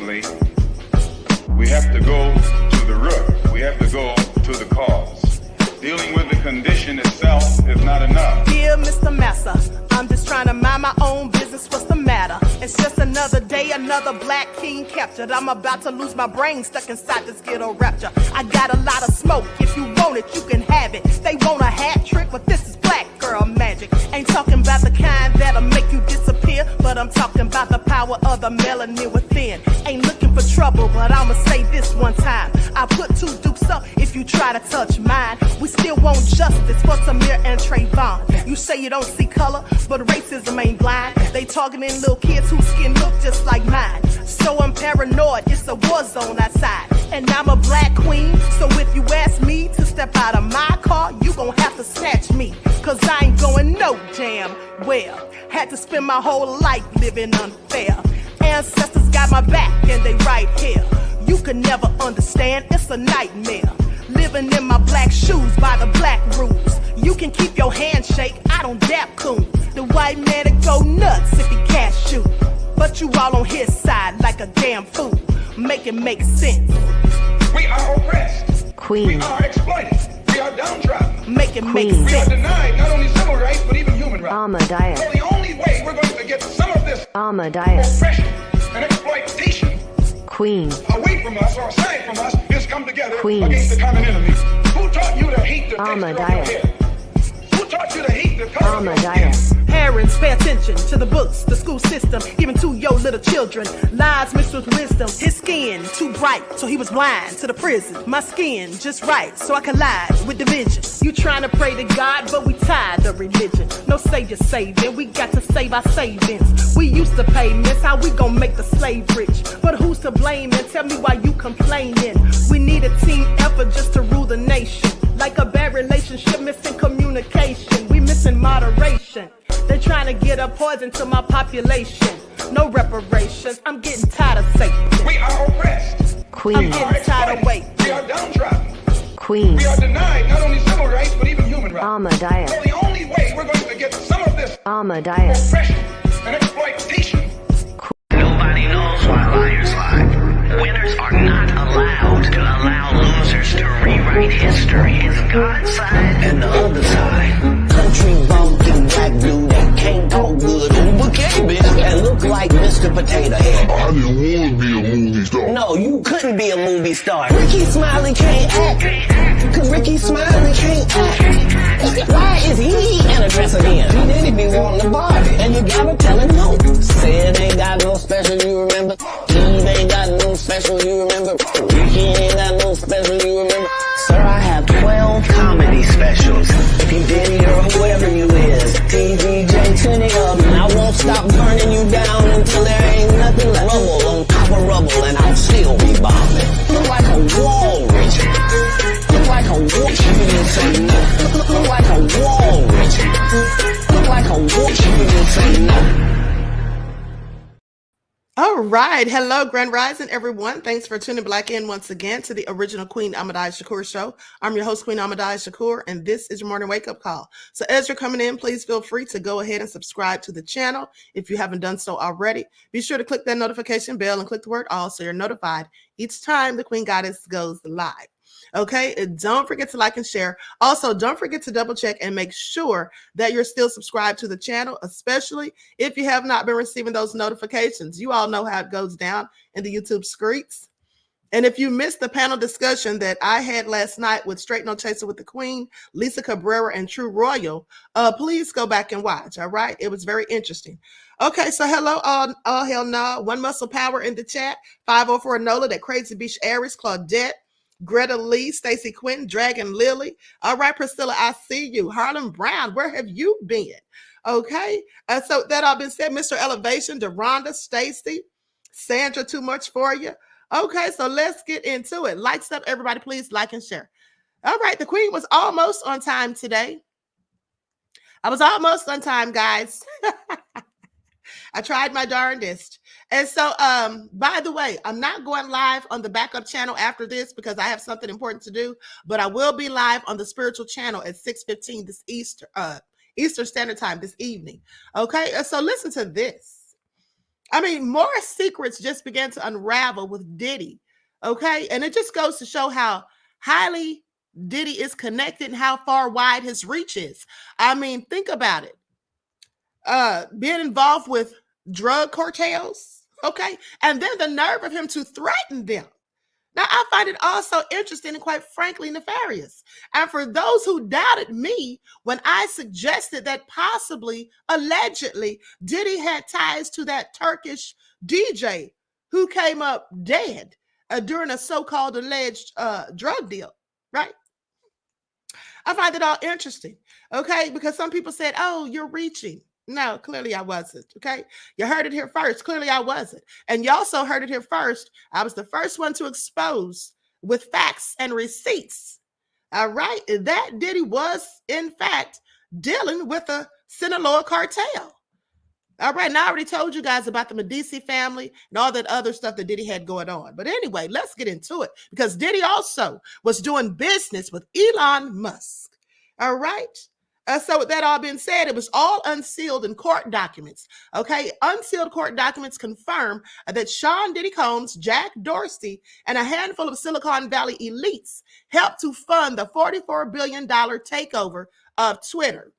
Unfortunately, we have to go to the root. We have to go to the cause. Dealing with the condition itself is not enough. Dear Mr. Massa, I'm just trying to mind my own business. What's the matter? It's just another day, another black king captured. I'm about to lose my brain, stuck inside this ghetto rapture. I got a lot of smoke. If you want it, you can have it. They want a hat trick, but this is black girl magic. Ain't talking about the kind that'll make you disappear, but I'm talking about the power of the melanin within. Ain't looking for trouble, but I'ma say this one time. I put two dukes up if you try to touch mine. We still want justice for Samir and Trayvon. You say you don't see color, but racism ain't blind. They targeting little kids whose skin look just like mine. So I'm paranoid, it's a war zone outside. And I'm a black queen, so if you ask me to step out of my car, you gon' have to snatch me. Cause I ain't going no damn well. Had to spend my whole life living unfair. Ancestors got my back and they right here. You can never understand, it's a nightmare. Living in my black shoes by the black rules. You can keep your handshake, I don't dap coons. The white man to go nuts if he can't shoot. But you all on his side like a damn fool. Make it make sense. We are oppressed. Queen. We are exploited. We are downtrodden. Make it make Queen. We are sense. denied not only civil rights, but even human rights. Ahmadiyyah. So the only way we're going to get some of this Ahmadiyyah. oppression and exploitation Queen. away from us or aside from us is come together Queen. against the common enemy. Who taught you to hate the texture of your Ahmadiyyah. hair? Who taught you to hate the color of your skin? Ahmadiyyah. Parents, pay attention to the books, the school system, even to your little children. Lies mixed with wisdom. His skin too bright, so he was blind to the prison. My skin just right, so I collide with division. You trying to pray to God, but we tired of religion. No savior saving, we got to save our savings. We used to pay miss, how we gon' make the slave rich? But who's to blame, and tell me why you complaining? We need a team effort just to rule the nation. Like a bad relationship, missing communication. We missing moderation. They're trying to get a poison to my population. No reparations. I'm getting tired of Satan. We are oppressed. Queen. I'm getting tired of waiting. We are downtrodden. Queen. We are denied not only civil rights, but even human rights. Ahmadiyyah. So the only way we're going to get some of this Ahmadiyyah. oppression and exploitation. Nobody knows why liars lie. Winners are not allowed to allow losers to rewrite history. It's God's side and the other side. Country bumpkin, black blue, they can't talk good. Bouquet bitch and look like Mr. Potato Head. I didn't want to be a movie star. No, you couldn't be a movie star. Ricky Smiley can't act. Cause Ricky Smiley can't act. Why is he in a dress again? He didn't be wanting to Barbie. And you gotta tell him no. Said ain't got no special, you remember. Eve ain't got no special, you remember. Ricky ain't got no special, you remember. Sir, I have 12 comedy specials. If you Diddy or whoever you is, TVJ, 20 of them. I won't stop burning you down until there ain't nothing left. Rubble on top of rubble, and I'll still be bombing. Look like a wall, Richard. Look like a wall. You didn't say no. Look like a wall, Richard. Look like a wall. You didn't say no. All right. Hello, Grand Rising, everyone. Thanks for tuning back in once again to the original Queen Ahmadiyyah Shakur show. I'm your host, Queen Ahmadiyyah Shakur, and this is your morning wake-up call. So as you're coming in, please feel free to go ahead and subscribe to the channel if you haven't done so already. Be sure to click that notification bell and click the word all so you're notified each time the Queen Goddess goes live. Okay, and don't forget to like and share. Also, don't forget to double check and make sure that you're still subscribed to the channel, especially if you have not been receiving those notifications. You all know how it goes down in the YouTube streets. And if you missed the panel discussion that I had last night with Straight No Chaser with the Queen, Lisa Cabrera, and True Royal, please go back and watch. All right, it was very interesting. Okay, so hello, all hell no. One Muscle Power in the chat. 504 Nola, that Crazy Beach Aries, Claudette, Greta Lee, Stacy Quinton, Dragon Lily. All right, Priscilla, I see you. Harlan Brown, where have you been? Okay, so that all been said, Mr. Elevation, Deronda, Stacy, Sandra, too much for you. Okay, so let's get into it. Lights up, everybody, please like and share. All right, the Queen was almost on time today. I was almost on time, guys. I tried my darndest. And so, by the way, I'm not going live on the backup channel after this because I have something important to do, but I will be live on the spiritual channel at 6:15 this Eastern Standard Time this evening. Okay, so listen to this. I mean, more secrets just began to unravel with Diddy. Okay. And it just goes to show how highly Diddy is connected and how far wide his reach is. I mean, think about it. Being involved with drug cartels. Okay. And then the nerve of him to threaten them. Now, I find it also interesting and quite frankly nefarious. And for those who doubted me when I suggested that possibly, allegedly, Diddy had ties to that Turkish DJ who came up dead during a so-called alleged drug deal, right? I find it all interesting, okay? Because some people said, oh, you're reaching. No, clearly I wasn't. Okay. You heard it here first. Clearly I wasn't. And you also heard it here first. I was the first one to expose with facts and receipts. All right. That Diddy was, in fact, dealing with a Sinaloa cartel. All right. And I already told you guys about the Medici family and all that other stuff that Diddy had going on. But anyway, let's get into it because Diddy also was doing business with Elon Musk. All right. So with that all being said, it was all unsealed in court documents. Okay. Unsealed court documents confirm that Sean Diddy Combs, Jack Dorsey, and a handful of Silicon Valley elites helped to fund the $44 billion takeover of Twitter.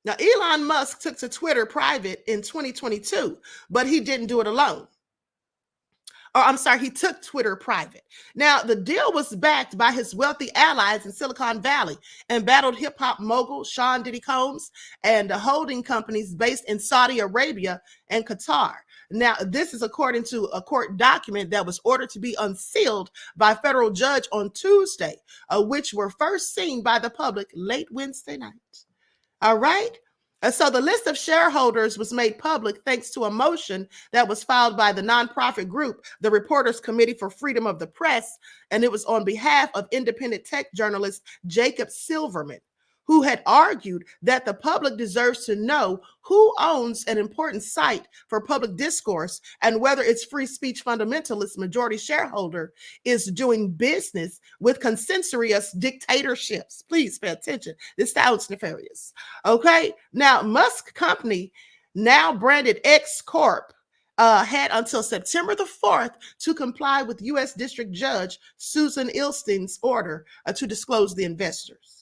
Now, Elon Musk took to Twitter private in 2022, but he didn't do it alone. He took Twitter private. Now, the deal was backed by his wealthy allies in Silicon Valley, embattled hip-hop mogul Sean Diddy Combs and the holding companies based in Saudi Arabia and Qatar. Now, this is according to a court document that was ordered to be unsealed by a federal judge on Tuesday, which were first seen by the public late Wednesday night. All right. So the list of shareholders was made public thanks to a motion that was filed by the nonprofit group, the Reporters Committee for Freedom of the Press, and it was on behalf of independent tech journalist Jacob Silverman, who had argued that the public deserves to know who owns an important site for public discourse and whether its free speech fundamentalist majority shareholder is doing business with censorious dictatorships. Please pay attention. This sounds nefarious. Okay. Now, Musk Company, now branded X Corp, had until September the 4th to comply with U.S. District Judge Susan Ilstein's order to disclose the investors.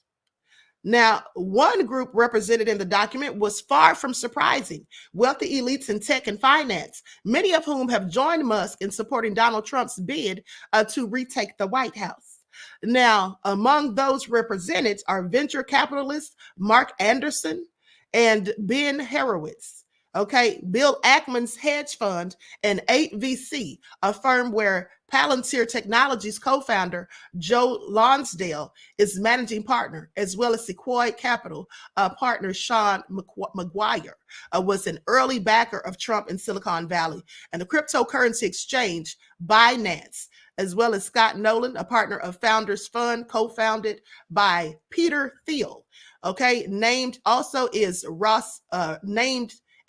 Now, one group represented in the document was far from surprising. Wealthy elites in tech and finance, many of whom have joined Musk in supporting Donald Trump's bid to retake the White House. Now, among those represented are venture capitalists Mark Anderson and Ben Horowitz. Okay, Bill Ackman's hedge fund and 8VC, a firm where Palantir Technologies co-founder Joe Lonsdale is managing partner, as well as Sequoia Capital partner Sean McGuire was an early backer of Trump in Silicon Valley, and the cryptocurrency exchange Binance, as well as Scott Nolan, a partner of Founders Fund, co-founded by Peter Thiel. Okay, named also is Ross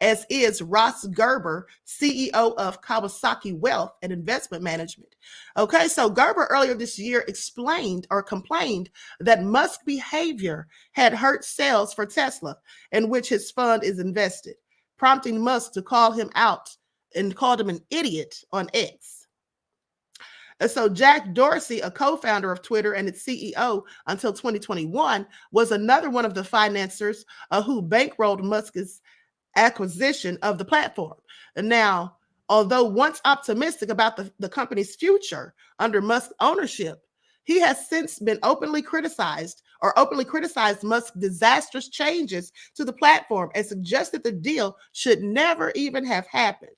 as is Ross Gerber, CEO of Kawasaki Wealth and Investment Management. Okay, so Gerber earlier this year explained or complained that Musk's behavior had hurt sales for Tesla, in which his fund is invested, prompting Musk to call him out and called him an idiot on X. So Jack Dorsey, a co-founder of Twitter and its CEO until 2021, was another one of the financiers who bankrolled Musk's acquisition of the platform. And now, although once optimistic about the company's future under Musk's ownership, he has since been openly criticized Musk's disastrous changes to the platform and suggested the deal should never even have happened.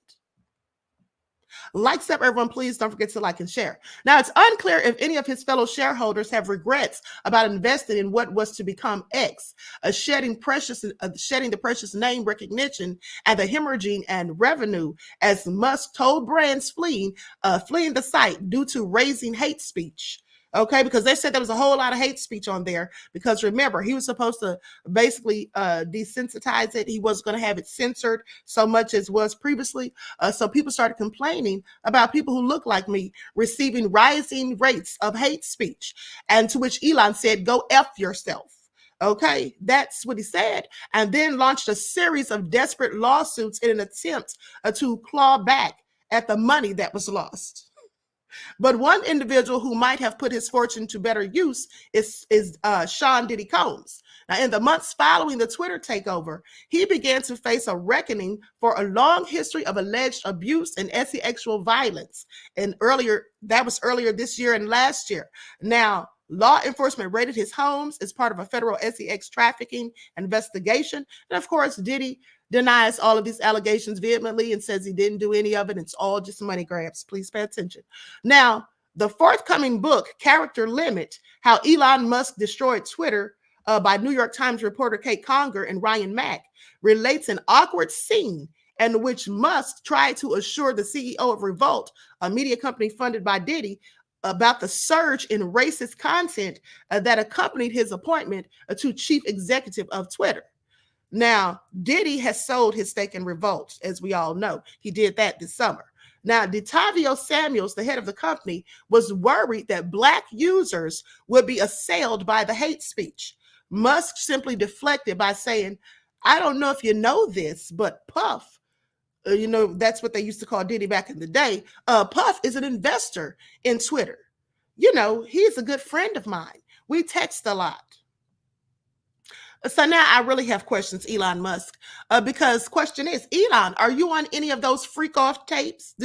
Likes up, everyone. Please don't forget to like and share. Now, it's unclear if any of his fellow shareholders have regrets about investing in what was to become X, shedding the precious name recognition and the hemorrhaging and revenue as Musk told brands fleeing the site due to raising hate speech. Okay, because they said there was a whole lot of hate speech on there because remember, he was supposed to basically desensitize it. He was going to have it censored so much as was previously. So people started complaining about people who look like me receiving rising rates of hate speech. And to which Elon said, go F yourself. Okay, that's what he said, and then launched a series of desperate lawsuits in an attempt to claw back at the money that was lost. But one individual who might have put his fortune to better use is Sean Diddy Combs. Now, in the months following the Twitter takeover, he began to face a reckoning for a long history of alleged abuse and sexual violence. And that was earlier this year and last year. Now, law enforcement raided his homes as part of a federal sex trafficking investigation. And of course, Diddy denies all of these allegations vehemently and says he didn't do any of it. It's all just money grabs. Please pay attention. Now, the forthcoming book, Character Limit, How Elon Musk Destroyed Twitter, by New York Times reporter Kate Conger and Ryan Mack, relates an awkward scene in which Musk tried to assure the CEO of Revolt, a media company funded by Diddy, about the surge in racist content that accompanied his appointment to chief executive of Twitter. Now, Diddy has sold his stake in Revolt, as we all know. He did that this summer. Now, DeTavio Samuels, the head of the company, was worried that Black users would be assailed by the hate speech. Musk simply deflected by saying, I don't know if you know this, but Puff, that's what they used to call Diddy back in the day. Puff is an investor in Twitter. He's a good friend of mine. We text a lot. So now I really have questions, Elon Musk, because question is, Elon, are you on any of those freak off tapes?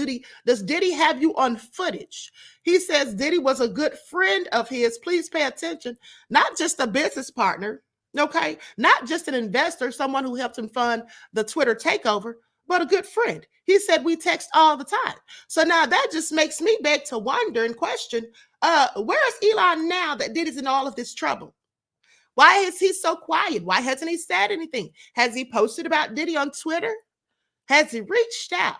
Does Diddy have you on footage? He says Diddy was a good friend of his. Please pay attention. Not just a business partner, okay? Not just an investor, someone who helped him fund the Twitter takeover, but a good friend. He said we text all the time. So now that just makes me beg to wonder and question, where is Elon now that Diddy's in all of this trouble? Why is he so quiet? Why hasn't he said anything? Has he posted about Diddy on Twitter? Has he reached out?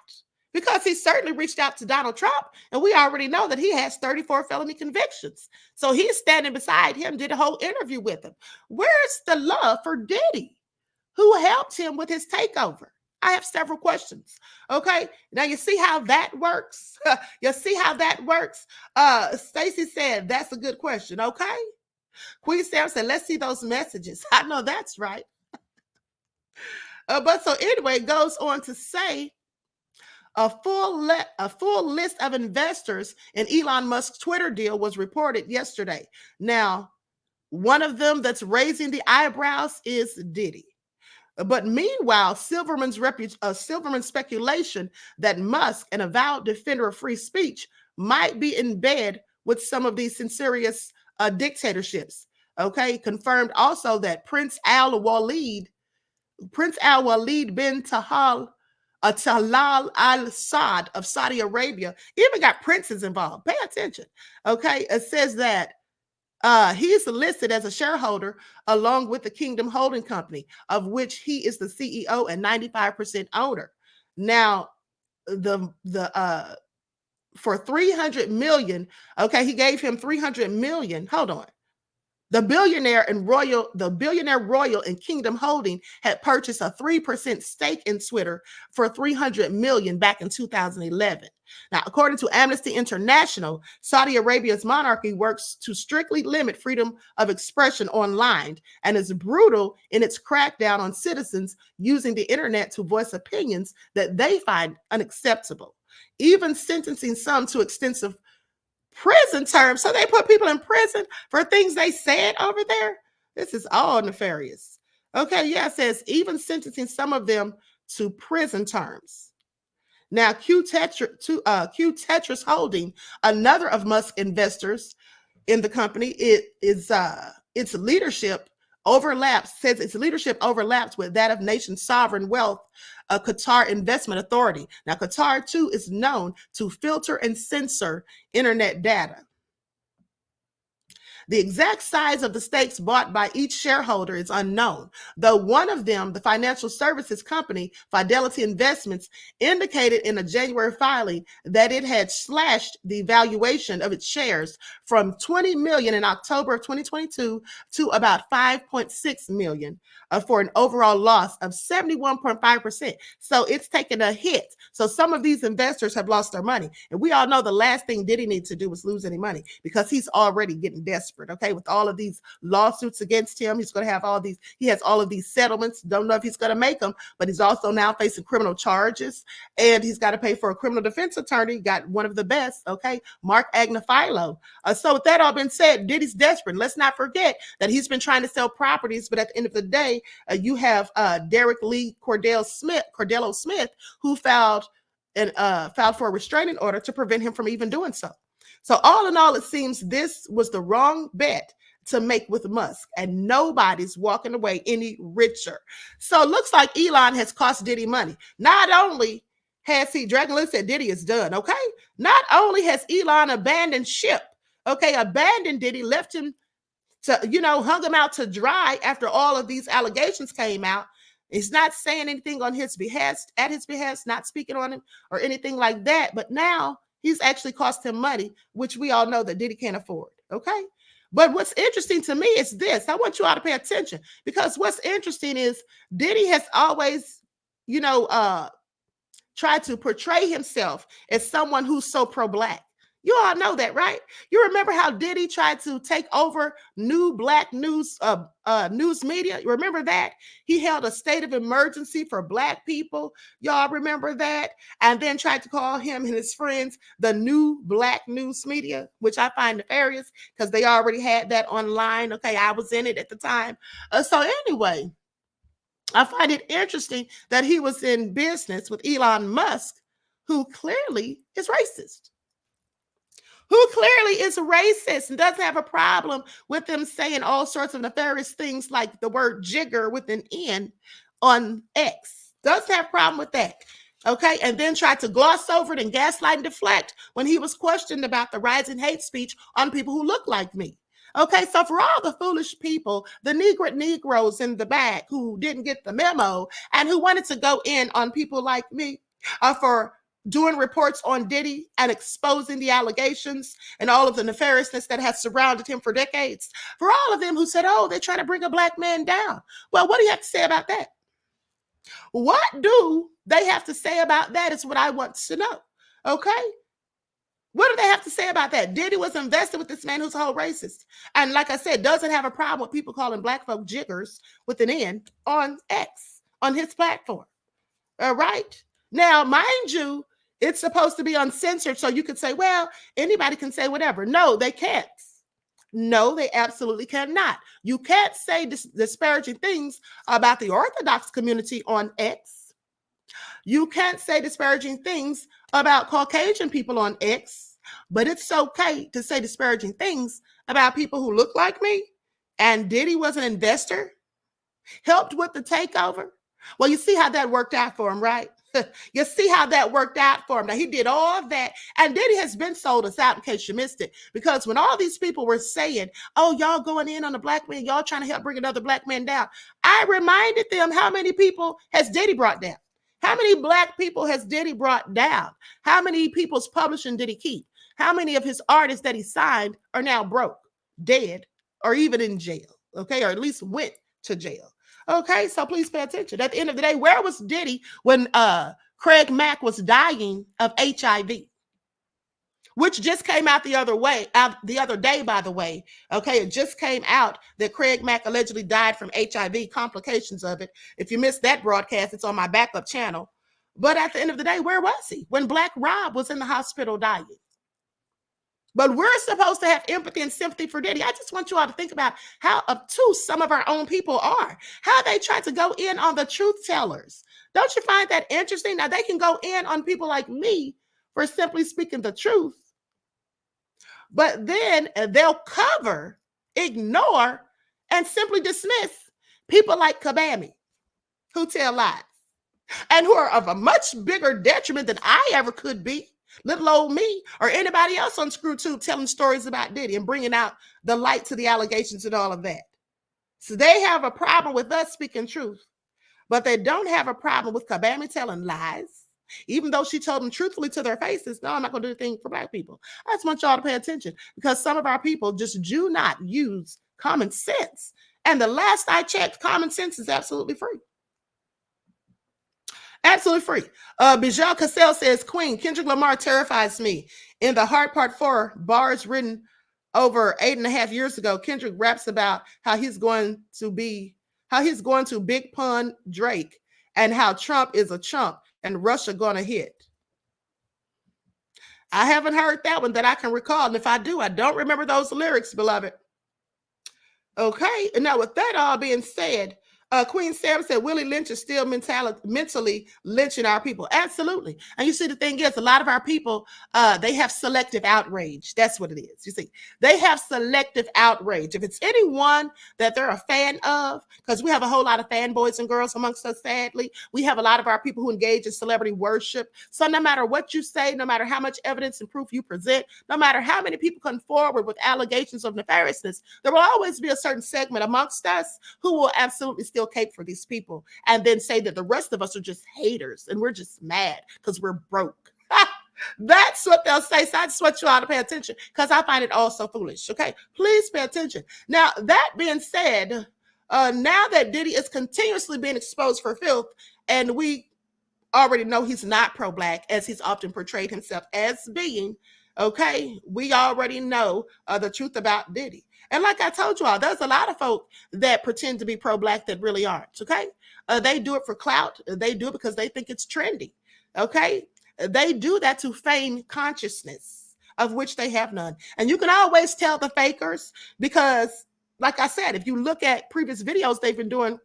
Because he certainly reached out to Donald Trump, and we already know that he has 34 felony convictions. So he's standing beside him, did a whole interview with him. Where's the love for Diddy, who helped him with his takeover? I have several questions. Okay, now you see how that works? You see how that works? Stacy said, that's a good question, okay? Queen Sam said, let's see those messages. I know that's right. But so anyway, it goes on to say a full list of investors in Elon Musk's Twitter deal was reported yesterday. Now, one of them that's raising the eyebrows is Diddy. But meanwhile, Silverman's speculation that Musk, an avowed defender of free speech, might be in bed with some of these censorious dictatorships. Okay, confirmed also that Prince Al Walid bin Talal Al Saud of Saudi Arabia, even got princes involved. Pay attention. Okay, it says that he's listed as a shareholder along with the Kingdom Holding Company, of which he is the CEO and 95% owner. Now, for 300 million, okay, he gave him 300 million. Hold on. The billionaire royal in Kingdom Holding had purchased a 3% stake in Twitter for 300 million back in 2011. Now, according to Amnesty International, Saudi Arabia's monarchy works to strictly limit freedom of expression online and is brutal in its crackdown on citizens using the internet to voice opinions that they find unacceptable, even sentencing some to extensive prison terms. So they put people in prison for things they said over there. This is all nefarious. Okay, yeah, it says even sentencing some of them to prison terms. Now, Q Tetris Holding, another of Musk's investors in the company, its leadership overlaps with that of nation's sovereign wealth, Qatar Investment Authority. Now, Qatar, too, is known to filter and censor internet data. The exact size of the stakes bought by each shareholder is unknown, though one of them, the financial services company Fidelity Investments, indicated in a January filing that it had slashed the valuation of its shares from 20 million in October of 2022 to about 5.6 million for an overall loss of 71.5%. So it's taken a hit. So some of these investors have lost their money. And we all know the last thing Diddy needs to do is lose any money because he's already getting desperate. desperate, okay, with all of these lawsuits against him. He's going to have he has all of these settlements. Don't know if he's going to make them, but he's also now facing criminal charges, and he's got to pay for a criminal defense attorney. Got one of the best, okay, Mark Agnifilo. So with that all been said, Diddy's desperate. Let's not forget that he's been trying to sell properties, but at the end of the day, you have Derek Lee Cordell Smith, who filed for a restraining order to prevent him from even doing so. So all in all, it seems this was the wrong bet to make with Musk, and nobody's walking away any richer. So it looks like Elon has cost Diddy money. Not only has he, Dragonless said Diddy is done, okay? Not only has Elon abandoned ship, okay, abandoned Diddy, left him to, hung him out to dry after all of these allegations came out. He's not saying anything on his behest, not speaking on him or anything like that. But now he's actually cost him money, which we all know that Diddy can't afford. Okay. But what's interesting to me is this. I want you all to pay attention, because what's interesting is Diddy has always, tried to portray himself as someone who's so pro-Black. You all know that, right? You remember how Diddy tried to take over new Black news media? You remember that? He held a state of emergency for Black people. Y'all remember that? And then tried to call him and his friends the new Black news media, which I find nefarious because they already had that online. Okay, I was in it at the time. So anyway, I find it interesting that he was in business with Elon Musk, who clearly is racist. And doesn't have a problem with them saying all sorts of nefarious things like the word jigger with an N on X. Doesn't have a problem with that. Okay. And then tried to gloss over it and gaslight and deflect when he was questioned about the rising hate speech on people who look like me. Okay. So for all the foolish people, the Negroes in the back who didn't get the memo and who wanted to go in on people like me for doing reports on Diddy and exposing the allegations and all of the nefariousness that has surrounded him for decades. For all of them who said, oh, they're trying to bring a Black man down. Well, what do you have to say about that? What do they have to say about that is what I want to know. Okay? What do they have to say about that? Diddy was invested with this man who's a whole racist. And like I said, doesn't have a problem with people calling Black folk jiggers with an N on X, on his platform. All right? Now, mind you, it's supposed to be uncensored, so you could say, well, anybody can say whatever. No, they can't. No, they absolutely cannot. You can't say disparaging things about the Orthodox community on X. You can't say disparaging things about Caucasian people on X, but it's okay to say disparaging things about people who look like me. And Diddy was an investor, helped with the takeover. Well, you see how that worked out for him, right? You see how that worked out for him. Now, he did all of that. And Diddy has been sold us out in case you missed it. Because when all these people were saying, oh, y'all going in on a Black man, y'all trying to help bring another Black man down, I reminded them, how many people has Diddy brought down? How many Black people has Diddy brought down? How many people's publishing did he keep? How many of his artists that he signed are now broke, dead, or even in jail? Okay, or at least went to jail. Okay, so please pay attention. At the end of the day, where was Diddy when Craig Mack was dying of HIV? Which just came out the other day, by the way. Okay, it just came out that Craig Mack allegedly died from HIV, complications of it. If you missed that broadcast, it's on my backup channel. But at the end of the day, where was he when Black Rob was in the hospital dying? But we're supposed to have empathy and sympathy for Diddy. I just want you all to think about how obtuse some of our own people are, how they try to go in on the truth tellers. Don't you find that interesting? Now, they can go in on people like me for simply speaking the truth, but then they'll cover, ignore, and simply dismiss people like Kabami, who tell lies and who are of a much bigger detriment than I ever could be. Little old me or anybody else on ScrewTube telling stories about Diddy and bringing out the light to the allegations and all of that. So they have a problem with us speaking truth, but they don't have a problem with Kabami telling lies, even though she told them truthfully to their faces, no, I'm not going to do anything for Black people. I just want y'all to pay attention because some of our people just do not use common sense. And the last I checked, common sense is absolutely free. Absolutely free. Bijal Cassell says, Queen, Kendrick Lamar terrifies me. In The Heart Part 4, bars written over 8.5 years ago, Kendrick raps about how he's going to big pun Drake and how Trump is a chump and Russia gonna hit. I haven't heard that one that I can recall. And if I do, I don't remember those lyrics, beloved. Okay. And now with that all being said, Queen Sam said Willie Lynch is still mentally lynching our people. Absolutely. And you see, the thing is, a lot of our people, they have selective outrage. That's what it is. You see, they have selective outrage. If it's anyone that they're a fan of, because we have a whole lot of fanboys and girls amongst us, sadly, we have a lot of our people who engage in celebrity worship. So no matter what you say, no matter how much evidence and proof you present, no matter how many people come forward with allegations of nefariousness, there will always be a certain segment amongst us who will absolutely still cape for these people and then say that the rest of us are just haters and we're just mad because we're broke. That's what they'll say. So I just want you all to pay attention because I find it all so foolish. Okay, please pay attention. Now, that being said, now that Diddy is continuously being exposed for filth, and we already know he's not pro-black as he's often portrayed himself as being, okay, we already know the truth about Diddy. And like I told you all, there's a lot of folk that pretend to be pro-black that really aren't, okay? They do it for clout. They do it because they think it's trendy, okay? They do that to feign consciousness, of which they have none. And you can always tell the fakers because, like I said, if you look at previous videos they've been doing a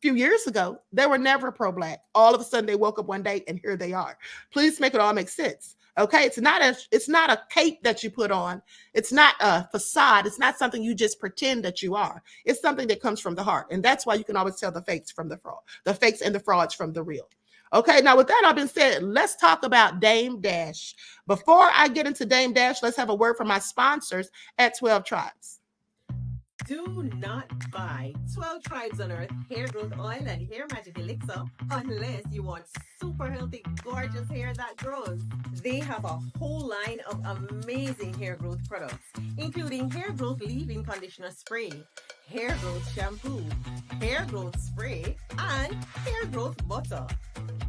few years ago, they were never pro-black. All of a sudden, they woke up one day and here they are. Please make it all make sense. Okay, it's not a cape that you put on. It's not a facade. It's not something you just pretend that you are. It's something that comes from the heart. And that's why you can always tell the fakes from the fraud, the fakes and the frauds from the real. Okay, now with that all been said, let's talk about Dame Dash. Before I get into Dame Dash, let's have a word from my sponsors at 12 Tribes. Do not buy 12 Tribes on Earth hair growth oil and hair magic elixir unless you want super healthy, gorgeous hair that grows. They have a whole line of amazing hair growth products, including hair growth leave-in conditioner spray, hair growth shampoo, hair growth spray, and hair growth butter.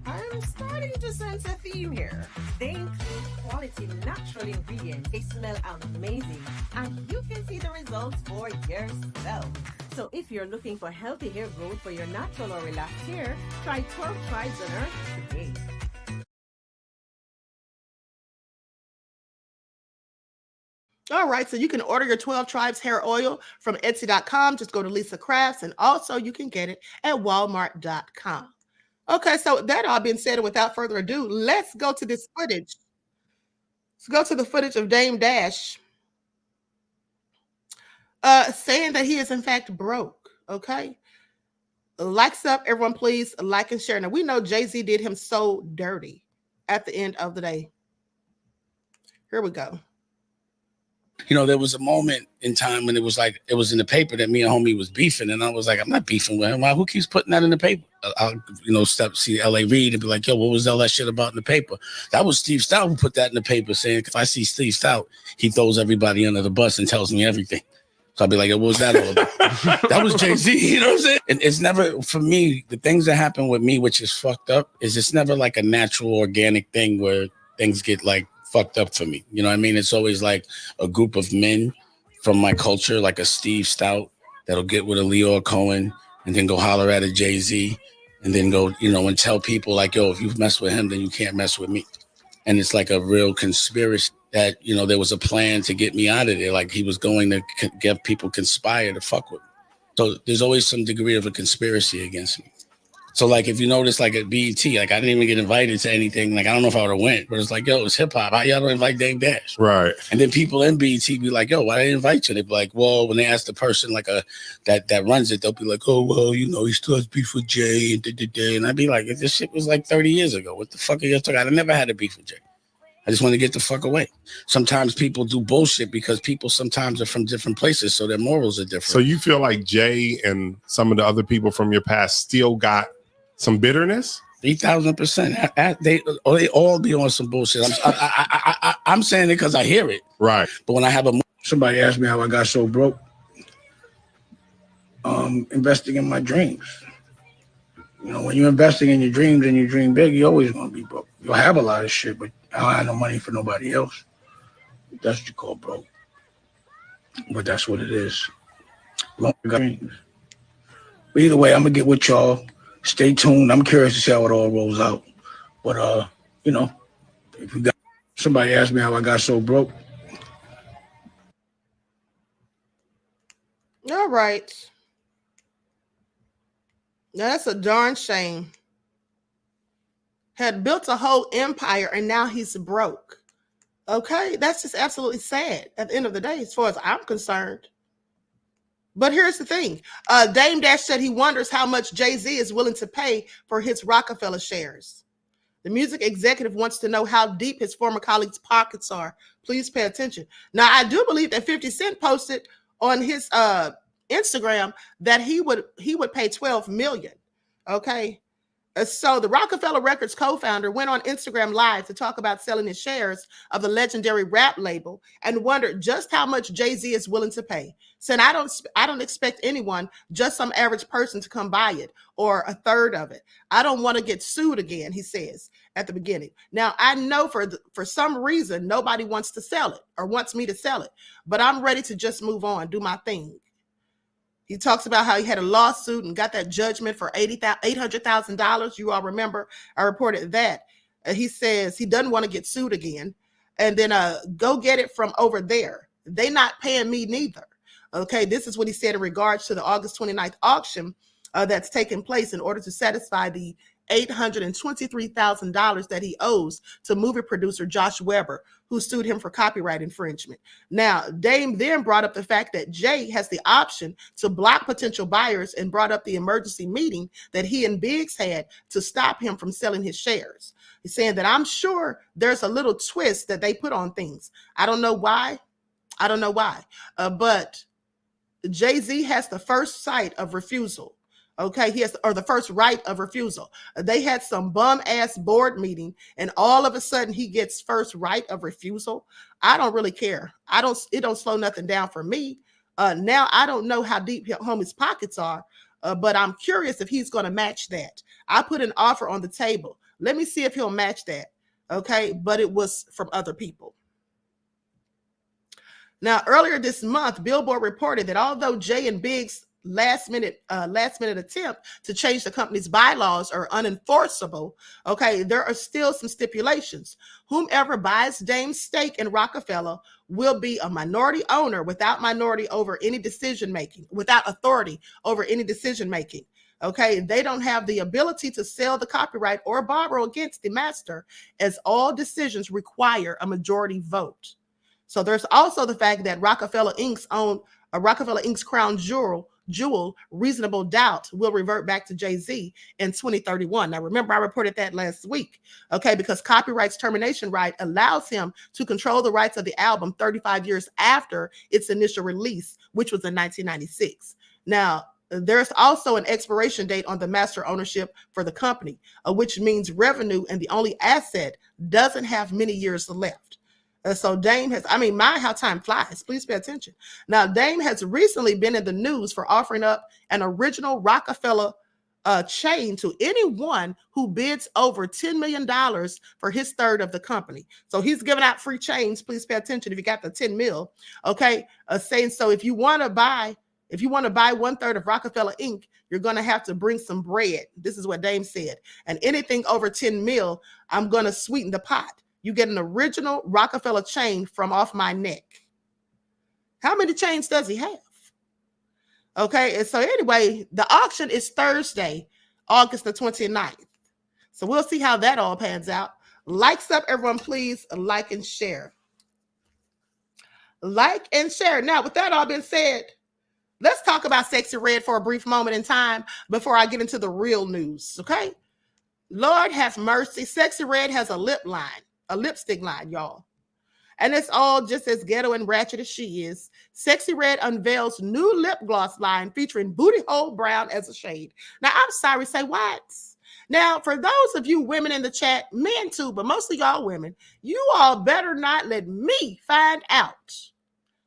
I'm starting to sense a theme here. They include quality natural ingredients. They smell amazing, and you can see the results for yourself. So if you're looking for healthy hair growth for your natural or relaxed hair, try 12 Tribes on Earth today. All right, so you can order your 12 Tribes hair oil from Etsy.com. Just go to Lisa Crafts, and also you can get it at Walmart.com. Okay, so that all being said, and without further ado, let's go to this footage. Let's go to the footage of Dame Dash saying that he is in fact broke. Okay, likes up, everyone, please like and share. Now we know Jay-Z did him so dirty at the end of the day. Here we go. You know, there was a moment in time when it was like, it was in the paper that me and homie was beefing. And I was like, I'm not beefing with him. Why? Who keeps putting that in the paper? I'll, see L.A. Reid and be like, yo, what was all that shit about in the paper? That was Steve Stout who put that in the paper, saying, if I see Steve Stout, he throws everybody under the bus and tells me everything. So I'll be like, what was that all about? That was Jay-Z, you know what I'm saying? And it's never, for me, the things that happen with me, which is fucked up, is it's never like a natural, organic thing where things get like fucked up for me. You know what I mean? It's always like a group of men from my culture, like a Steve Stout, that'll get with a Leo Cohen and then go holler at a Jay-Z and then go, and tell people like, yo, if you mess with him, then you can't mess with me. And it's like a real conspiracy that, there was a plan to get me out of there. Like he was going to get people conspire to fuck with me. So there's always some degree of a conspiracy against me. So like, if you notice, like at BET, like I didn't even get invited to anything. Like, I don't know if I would have went, but it's like, yo, it's hip hop. How y'all don't invite Dame Dash? Right. And then people in BET be like, yo, why didn't invite you? They be like, well, when they ask the person like that runs it, they'll be like, oh, well, he still has beef with Jay and I'd be like, this shit was like 30 years ago. What the fuck are you talking about? I never had a beef with Jay. I just want to get the fuck away. Sometimes people do bullshit because people sometimes are from different places, so their morals are different. So you feel like Jay and some of the other people from your past still got some bitterness? 3,000%. They all be on some bullshit. I'm saying it because I hear it. Right. But when I have somebody asked me how I got so broke, investing in my dreams. When you're investing in your dreams and you dream big, you're always going to be broke. You'll have a lot of shit, but I don't have no money for nobody else. That's what you call broke. But that's what it is. But either way, I'm gonna get with y'all. Stay tuned. I'm curious to see how it all rolls out. But you know, if you got somebody asked me how I got so broke. All right. Now that's a darn shame. Had built a whole empire and now he's broke. Okay, that's just absolutely sad at the end of the day, as far as I'm concerned. But here's the thing. Dame Dash said he wonders how much Jay-Z is willing to pay for his Rockefeller shares. The music executive wants to know how deep his former colleagues' pockets are. Please pay attention. Now, I do believe that 50 Cent posted on his Instagram that he would pay $12 million. Okay. So the Rockefeller Records co-founder went on Instagram Live to talk about selling his shares of the legendary rap label and wondered just how much Jay-Z is willing to pay. Said, I don't expect anyone, just some average person, to come buy it or a third of it. I don't want to get sued again, he says at the beginning. Now, I know for some reason nobody wants to sell it or wants me to sell it, but I'm ready to just move on, do my thing. He talks about how he had a lawsuit and got that judgment for $800,000. You all remember I reported that. He says he doesn't want to get sued again. And then go get it from over there. They not paying me neither. Okay, this is what he said in regards to the August 29th auction that's taking place in order to satisfy the $823,000 that he owes to movie producer Josh Weber, who sued him for copyright infringement. Now, Dame then brought up the fact that Jay has the option to block potential buyers and brought up the emergency meeting that he and Biggs had to stop him from selling his shares. He's saying that I'm sure there's a little twist that they put on things. I don't know why. But Jay-Z has the first sight of refusal. Okay, the first right of refusal. They had some bum ass board meeting, and all of a sudden he gets first right of refusal. I don't really care. It don't slow nothing down for me. Now I don't know how deep homie's pockets are, but I'm curious if he's going to match that. I put an offer on the table. Let me see if he'll match that. Okay, but it was from other people. Now, earlier this month, Billboard reported that although Jay and Biggs' last minute attempt to change the company's bylaws are unenforceable, okay, there are still some stipulations. Whomever buys Dame's stake in Rockefeller will be a minority owner without authority over any decision making. Okay, they don't have the ability to sell the copyright or borrow against the master, as all decisions require a majority vote. So there's also the fact that Rockefeller Inc.'s crown jewel, Reasonable Doubt, will revert back to Jay-Z in 2031. Now, remember, I reported that last week, okay, because copyright's termination right allows him to control the rights of the album 35 years after its initial release, which was in 1996. Now, there's also an expiration date on the master ownership for the company, which means revenue and the only asset doesn't have many years left. So Dame how time flies. Please pay attention. Now, Dame has recently been in the news for offering up an original Rockefeller chain to anyone who bids over $10 million for his third of the company. So he's giving out free chains. Please pay attention if you got the 10 mil. Okay, saying so if you want to buy 1/3 of Rockefeller Inc., you're going to have to bring some bread. This is what Dame said. And anything over 10 mil, I'm going to sweeten the pot. You get an original Rockefeller chain from off my neck. How many chains does he have? Okay, and so anyway, the auction is Thursday, August the 29th. So we'll see how that all pans out. Likes up, everyone, please like and share. Like and share. Now, with that all being said, let's talk about Sexy Red for a brief moment in time before I get into the real news, okay? Lord have mercy. Sexy Red has a lipstick line, y'all. And it's all just as ghetto and ratchet as she is. Sexy Red unveils new lip gloss line featuring booty hole brown as a shade. Now, I'm sorry, say what? Now, for those of you women in the chat, men too, but mostly y'all women, you all better not let me find out.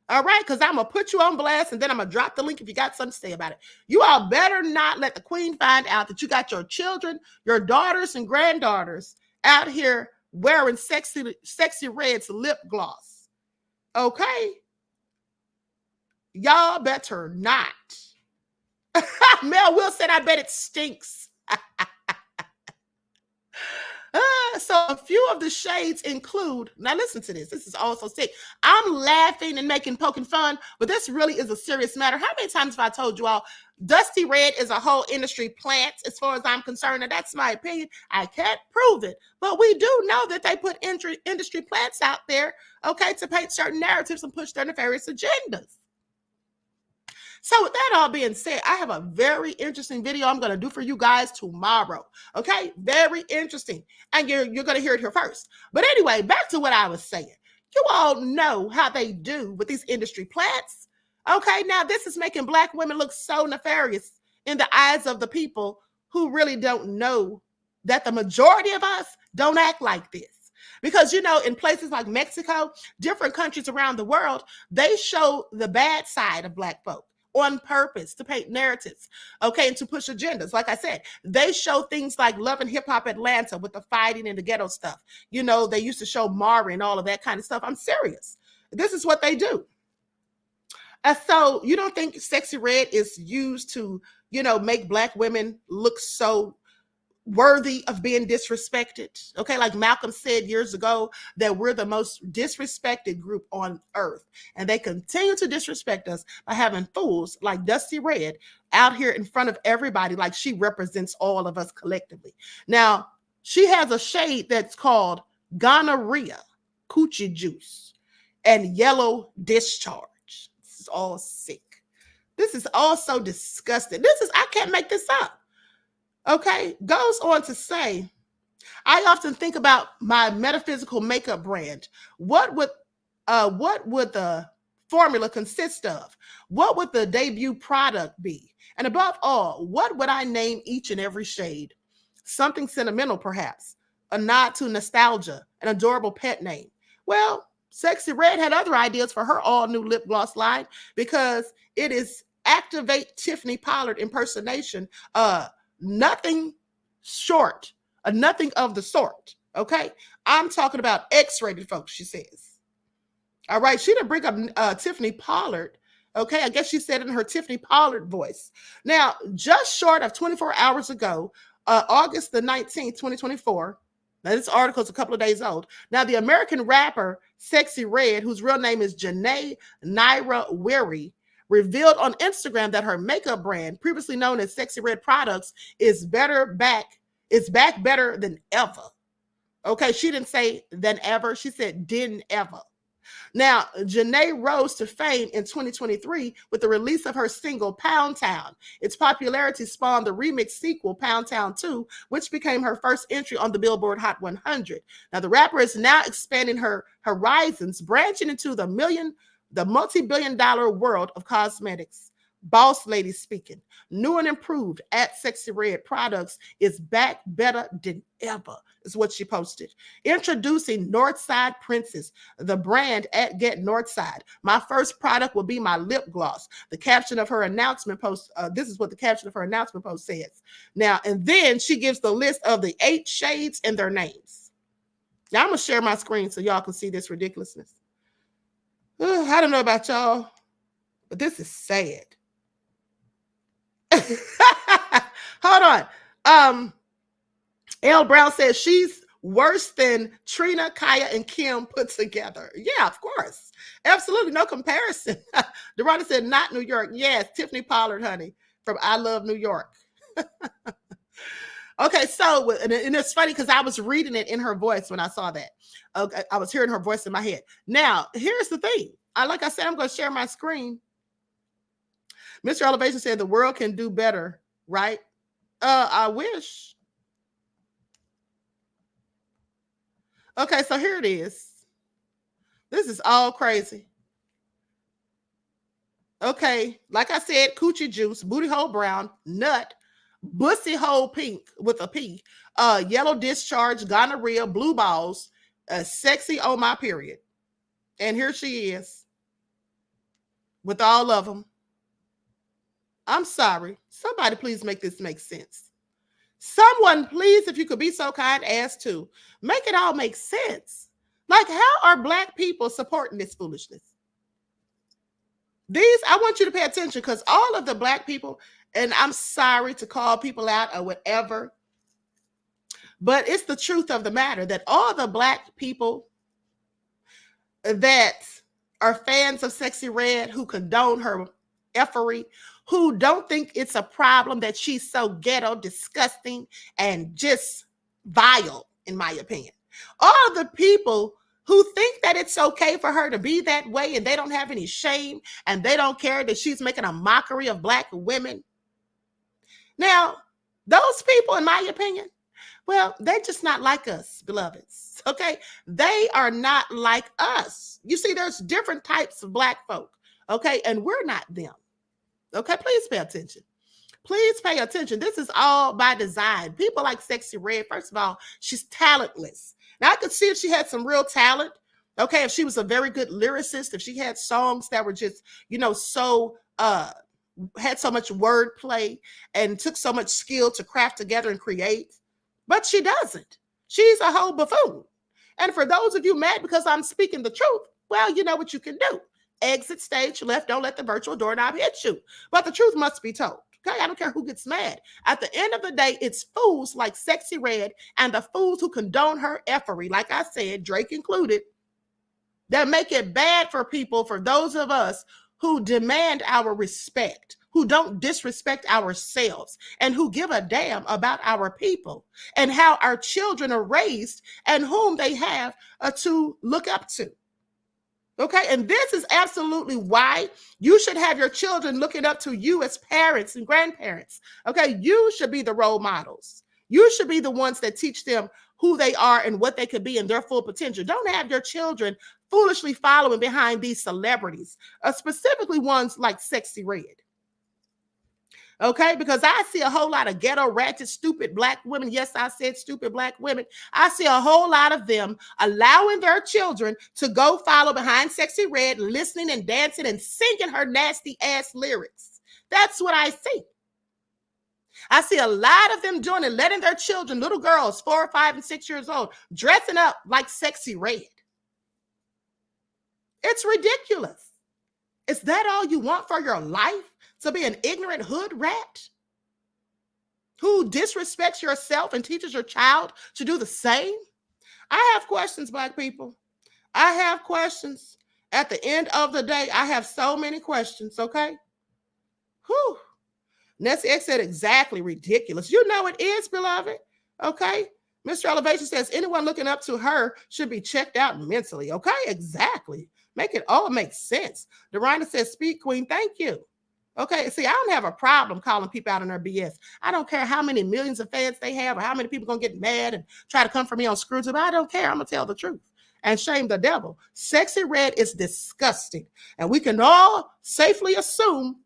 All right, because I'm going to put you on blast and then I'm going to drop the link if you got something to say about it. You all better not let the queen find out that you got your children, your daughters and granddaughters out here wearing Sexy Red's lip gloss. Okay? Y'all better not. Mel Will said, I bet it stinks. So a few of the shades include, now listen to this. This is also sick. I'm laughing and poking fun, but this really is a serious matter. How many times have I told you all, Dusty Red is a whole industry plant as far as I'm concerned, and that's my opinion. I can't prove it, but we do know that they put industry plants out there, okay, to paint certain narratives and push their nefarious agendas. So with that all being said, I have a very interesting video I'm going to do for you guys tomorrow. Okay, very interesting. And you're going to hear it here first. But anyway, back to what I was saying. You all know how they do with these industry plants. Okay, now this is making Black women look so nefarious in the eyes of the people who really don't know that the majority of us don't act like this. Because, you know, in places like Mexico, different countries around the world, they show the bad side of Black folk on purpose to paint narratives, okay, and to push agendas. Like I said, they show things like Love and Hip Hop Atlanta with the fighting and the ghetto stuff. You know, they used to show Mari and all of that kind of stuff. I'm serious. This is what they do. So you don't think Sexy Red is used to, you know, make Black women look so worthy of being disrespected? Okay, like Malcolm said years ago, that we're the most disrespected group on earth, and they continue to disrespect us by having fools like Dusty Red out here in front of everybody like she represents all of us collectively. Now, she has a shade that's called gonorrhea, coochie juice, and yellow discharge. This is all sick. This is all so disgusting. I can't make this up. Okay, goes on to say, I often think about my metaphysical makeup brand. What would the formula consist of? What would the debut product be? And above all, what would I name each and every shade? Something sentimental, perhaps, a nod to nostalgia, an adorable pet name. Well, Sexy Red had other ideas for her all-new lip gloss line because it is Activate Tiffany Pollard impersonation. Nothing short, nothing of the sort. Okay, I'm talking about X-rated folks, she says. All right, she didn't bring up Tiffany Pollard. Okay, I guess she said it in her Tiffany Pollard voice. Now, just short of 24 hours ago, August the 19th, 2024. Now, this article is a couple of days old. Now, the American rapper Sexy Red, whose real name is Janae Naira Weary, revealed on Instagram that her makeup brand, previously known as Sexy Red Products, is back better than ever. Okay, she didn't say than ever. She said didn't ever. Now, Janae rose to fame in 2023 with the release of her single Pound Town. Its popularity spawned the remix sequel Pound Town 2, which became her first entry on the Billboard Hot 100. Now, the rapper is now expanding her horizons, branching into the multi-billion-dollar world of cosmetics. Boss lady speaking. New and improved at Sexy Red Products is back better than ever, is what she posted. Introducing Northside Princess, the brand at Get Northside. My first product will be my lip gloss. The caption of her announcement post, this is what the caption of her announcement post says. Now, and then she gives the list of the 8 shades and their names. Now, I'm going to share my screen so y'all can see this ridiculousness. I don't know about y'all, but this is sad. Hold on. L. Brown says she's worse than Trina, Kaya, and Kim put together. Yeah, of course. Absolutely. No comparison. Dorada said, not New York. Yes, Tiffany Pollard, honey, from I Love New York. Okay, so, and it's funny because I was reading it in her voice when I saw that. Okay, I was hearing her voice in my head. Now, here's the thing. Like I said, I'm going to share my screen. Mr. Elevation said the world can do better, right? I wish. Okay, so here it is. This is all crazy. Okay, like I said, coochie juice, booty hole brown, nut, bussy hole pink with a P, yellow discharge, gonorrhea, blue balls, sexy on my period. And here she is with all of them. I'm sorry. Somebody please make this make sense. Someone, please, if you could be so kind as to make it all make sense. Like, how are Black people supporting this foolishness? These, I want you to pay attention because all of the black people, and I'm sorry to call people out or whatever, but it's the truth of the matter that all the black people that are fans of Sexy Red, who condone her effery, who don't think it's a problem that she's so ghetto, disgusting, and just vile, in my opinion. All the people who think that it's okay for her to be that way and they don't have any shame and they don't care that she's making a mockery of black women. Now, those people, in my opinion, well, they're just not like us, beloveds, okay? They are not like us. You see, there's different types of black folk, okay? And we're not them, okay? Please pay attention. Please pay attention. This is all by design. People like Sexy Red, first of all, she's talentless. Now, I could see if she had some real talent, okay, if she was a very good lyricist, if she had songs that were just, you know, so, had so much wordplay and took so much skill to craft together and create. But she doesn't. She's a whole buffoon. And for those of you mad because I'm speaking the truth, well, you know what you can do. Exit stage left. Don't let the virtual doorknob hit you. But the truth must be told. Okay, I don't care who gets mad. At the end of the day, it's fools like Sexy Red and the fools who condone her effery, like I said, Drake included, that make it bad for people, for those of us who demand our respect, who don't disrespect ourselves, and who give a damn about our people and how our children are raised and whom they have to look up to. Okay, and this is absolutely why you should have your children looking up to you as parents and grandparents. Okay, you should be the role models. You should be the ones that teach them who they are and what they could be in their full potential. Don't have your children foolishly following behind these celebrities, specifically ones like Sexy Red. Okay, because I see a whole lot of ghetto, ratchet, stupid black women. Yes, I said stupid black women. I see a whole lot of them allowing their children to go follow behind Sexy Red, listening and dancing and singing her nasty ass lyrics. That's what I see. I see a lot of them doing it, letting their children, little girls, 4, 5, and 6 years old, dressing up like Sexy Red. It's ridiculous. Is that all you want for your life? To be an ignorant hood rat who disrespects yourself and teaches your child to do the same? I have questions, black people. I have questions. At the end of the day, I have so many questions, okay? Whew. Nessie X said exactly ridiculous. You know it is, beloved, okay? Mr. Elevation says anyone looking up to her should be checked out mentally, okay? Exactly. Make it all make sense. Dorina says, speak queen, thank you. Okay, see, I don't have a problem calling people out on their BS. I don't care how many millions of fans they have or how many people going to get mad and try to come for me on Screwtube. I don't care. I'm going to tell the truth and shame the devil. Sexy Red is disgusting. And we can all safely assume,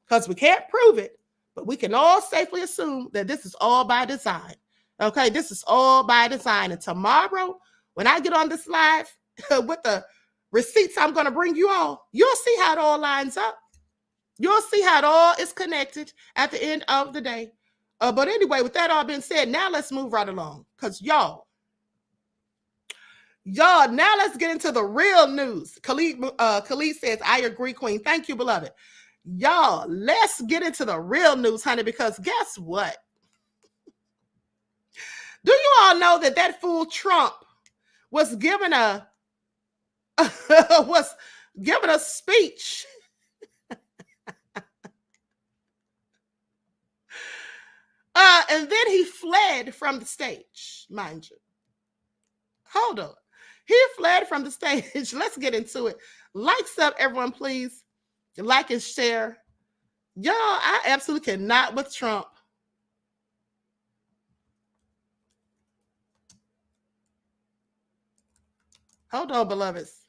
because we can't prove it, but we can all safely assume that this is all by design. Okay, this is all by design. And tomorrow, when I get on this live with the receipts I'm going to bring you all, you'll see how it all lines up. You'll see how it all is connected at the end of the day. But anyway, with that all being said, now let's move right along. Because y'all, now let's get into the real news. Khalid says, I agree, queen. Thank you, beloved. Y'all, let's get into the real news, honey, because guess what? Do you all know that fool Trump was given a speech? And then he fled from the stage, mind you. Hold on. He fled from the stage. Let's get into it. Likes up, everyone, please. Like and share. Y'all, I absolutely cannot with Trump. Hold on, beloveds.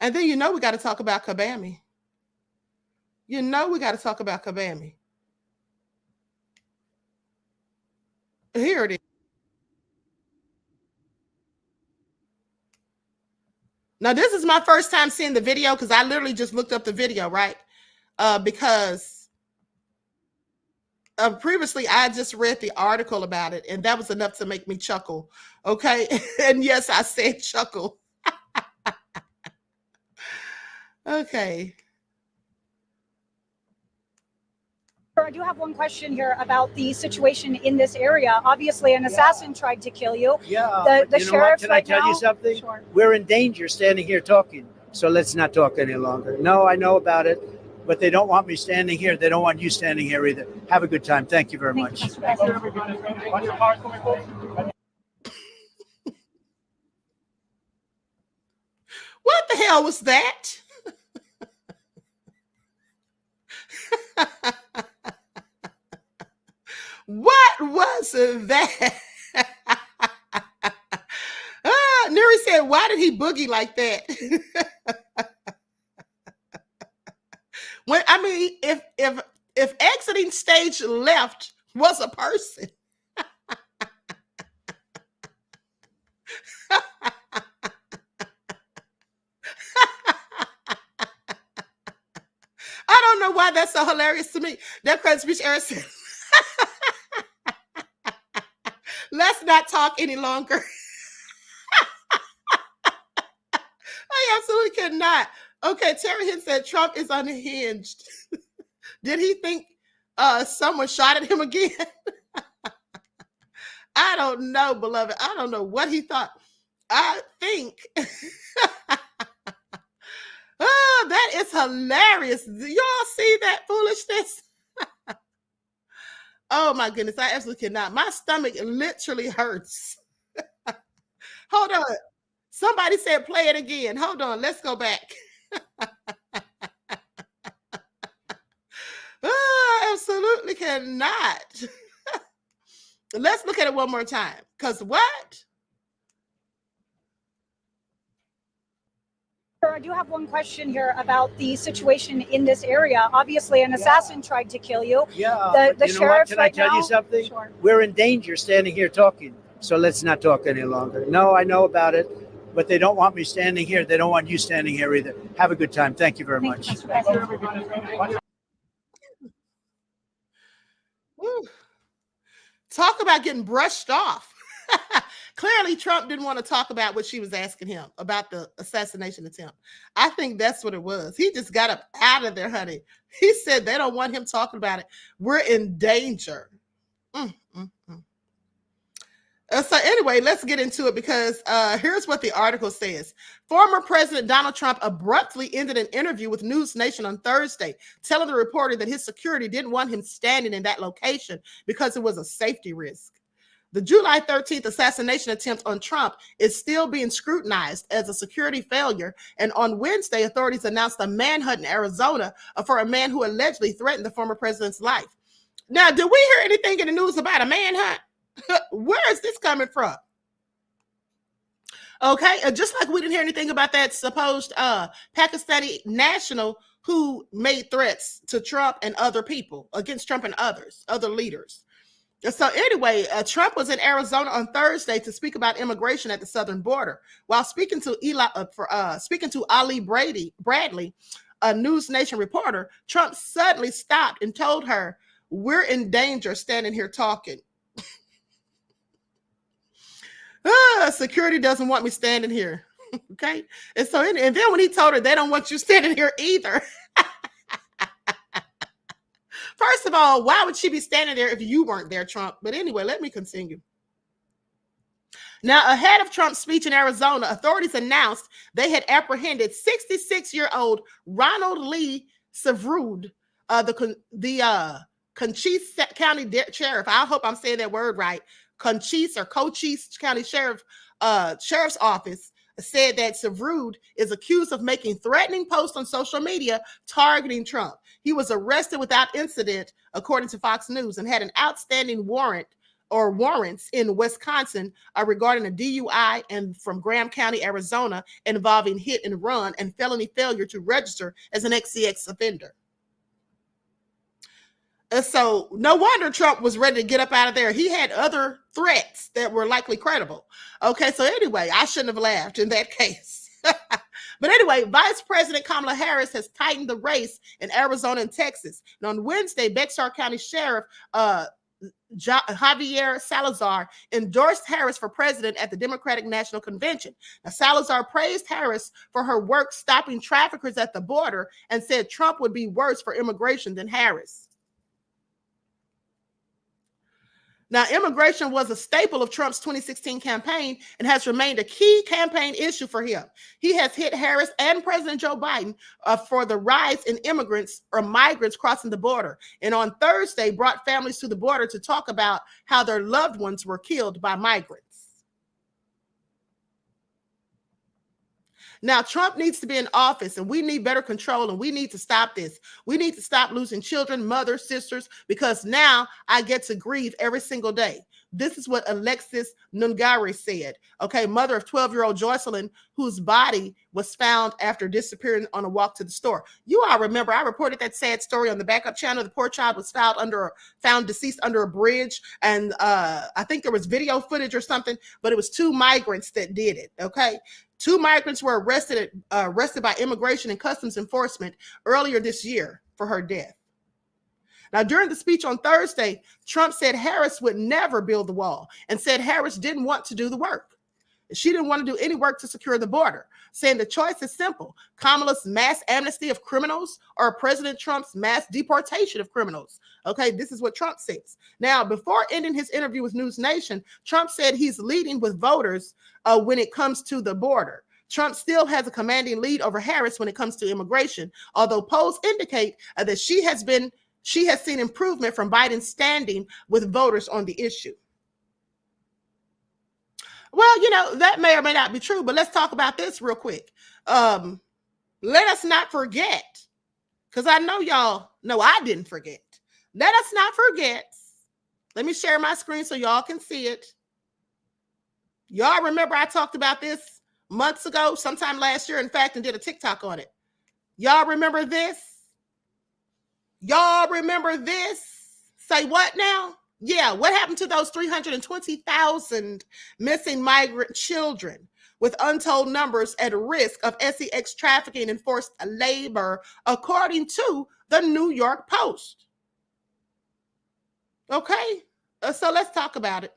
And then you know we got to talk about Kabami. You know we got to talk about Kabami. Here it is. Now, this is my first time seeing the video because I literally just looked up the video, right? Because previously I just read the article about it, and that was enough to make me chuckle. Okay. And yes, I said chuckle. Okay. I do have one question here about the situation in this area. Obviously, an assassin tried to kill you. Yeah. The you know what? sheriffs Can I right tell now? you something? Sure. We're in danger standing here talking. So let's not talk any longer. No, I know about it, but they don't want me standing here. They don't want you standing here either. Have a good time. Thank you very much. What the hell was that? What was that? Neri said, why did he boogie like that? When I mean, if exiting stage left was a person. I don't know why that's so hilarious to me. That crazy bitch Eric said, let's not talk any longer. I absolutely cannot. Okay, Terry Hinn said Trump is unhinged. Did he think someone shot at him again? I don't know, beloved. I don't know what he thought. I think oh, that is hilarious. Do y'all see that foolishness? Oh my goodness, I absolutely cannot. My stomach literally hurts. Hold on. Somebody said play it again. Hold on, let's go back. Oh, I absolutely cannot. Let's look at it one more time. Because what? I do have one question here about the situation in this area. Obviously, an assassin tried to kill you. Yeah. The you know what? sheriffs Can I right tell now? you something? Sure. We're in danger standing here talking. So let's not talk any longer. No, I know about it, but they don't want me standing here. They don't want you standing here either. Have a good time. Thank you very much. Woo. Talk about getting brushed off. Clearly, Trump didn't want to talk about what she was asking him about the assassination attempt. I think that's what it was. He just got up out of there, honey. He said they don't want him talking about it. We're in danger. So anyway, let's get into it because here's what the article says. Former President Donald Trump abruptly ended an interview with News Nation on Thursday, telling the reporter that his security didn't want him standing in that location because it was a safety risk. The July 13th assassination attempt on Trump is still being scrutinized as a security failure. And on Wednesday, authorities announced a manhunt in Arizona for a man who allegedly threatened the former president's life. Now, did we hear anything in the news about a manhunt? Where is this coming from? Okay, just like we didn't hear anything about that supposed Pakistani national who made threats to Trump and other people, against Trump and others, other leaders. So anyway, Trump was in Arizona on Thursday to speak about immigration at the southern border. While speaking to Ali Bradley, a News Nation reporter, Trump suddenly stopped and told her, "We're in danger standing here talking." Security doesn't want me standing here. Okay. And so, and then when he told her they don't want you standing here either. First of all, why would she be standing there if you weren't there, Trump? But anyway, let me continue. Now, ahead of Trump's speech in Arizona, authorities announced they had apprehended 66-year-old Ronald Lee Savrud, the Cochise County Sheriff. I hope I'm saying that word right. Cochise County Sheriff's Office said that Savrud is accused of making threatening posts on social media targeting Trump. He was arrested without incident, according to Fox News, and had an outstanding warrants in Wisconsin regarding a DUI and from Graham County, Arizona, involving hit and run and felony failure to register as an XCX offender. So no wonder Trump was ready to get up out of there. He had other threats that were likely credible. Okay, so anyway, I shouldn't have laughed in that case. But anyway, Vice President Kamala Harris has tightened the race in Arizona and Texas. And on Wednesday, Bexar County Sheriff Javier Salazar endorsed Harris for president at the Democratic National Convention. Now, Salazar praised Harris for her work stopping traffickers at the border and said Trump would be worse for immigration than Harris. Now, immigration was a staple of Trump's 2016 campaign and has remained a key campaign issue for him. He has hit Harris and President Joe Biden for the rise in immigrants or migrants crossing the border. And on Thursday, brought families to the border to talk about how their loved ones were killed by migrants. Now, Trump needs to be in office, and we need better control, and we need to stop this. We need to stop losing children, mothers, sisters, because now I get to grieve every single day. This is what Alexis Nungari said, okay, mother of 12-year-old Joycelyn, whose body was found after disappearing on a walk to the store. You all remember, I reported that sad story on the backup channel. The poor child was found deceased under a bridge, and I think there was video footage or something, but it was 2 migrants that did it, okay? 2 migrants were arrested by Immigration and Customs Enforcement earlier this year for her death. Now, during the speech on Thursday, Trump said Harris would never build the wall and said Harris didn't want to do the work. She didn't want to do any work to secure the border, saying the choice is simple: Kamala's mass amnesty of criminals or President Trump's mass deportation of criminals. Okay, this is what Trump says. Now, before ending his interview with News Nation, Trump said he's leading with voters when it comes to the border. Trump still has a commanding lead over Harris when it comes to immigration, although polls indicate that she has seen improvement from Biden's standing with voters on the issue. Well, you know, that may or may not be true, but let's talk about this real quick. Let us not forget, because I know y'all know I didn't forget. Let us not forget. Let me share my screen so y'all can see it. Y'all remember I talked about this months ago, sometime last year, in fact, and did a TikTok on it. Y'all remember this? Y'all remember this? Say what now? Yeah, what happened to those 320,000 missing migrant children with untold numbers at risk of sex trafficking and forced labor, according to the New York Post? Okay, so let's talk about it.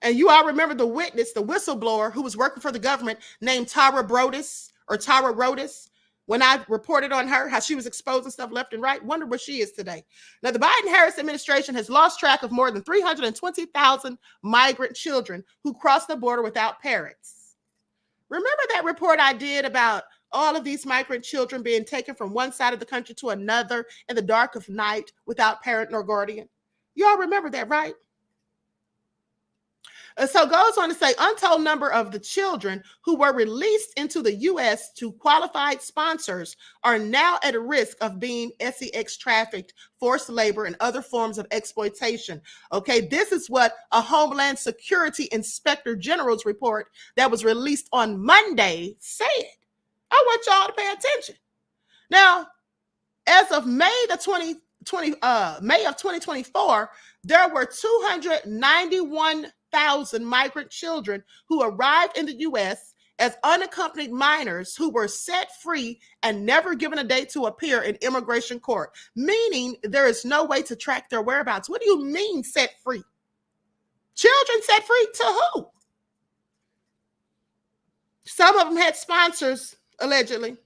And you all remember the witness, the whistleblower who was working for the government named Tara Brodus. When I reported on her, how she was exposing stuff left and right. Wonder where she is today. Now, the Biden-Harris administration has lost track of more than 320,000 migrant children who crossed the border without parents. Remember that report I did about all of these migrant children being taken from one side of the country to another in the dark of night without parent nor guardian? You all remember that, right? So goes on to say, untold number of the children who were released into the U.S. to qualified sponsors are now at a risk of being sex trafficked, forced labor, and other forms of exploitation. Okay, this is what a Homeland Security Inspector General's report that was released on Monday said. I want y'all to pay attention. Now, as of May of 2024, there were 291,000 migrant children who arrived in the U.S. as unaccompanied minors who were set free and never given a date to appear in immigration court, meaning there is no way to track their whereabouts. What do you mean set free? Children set free to who? Some of them had sponsors, allegedly.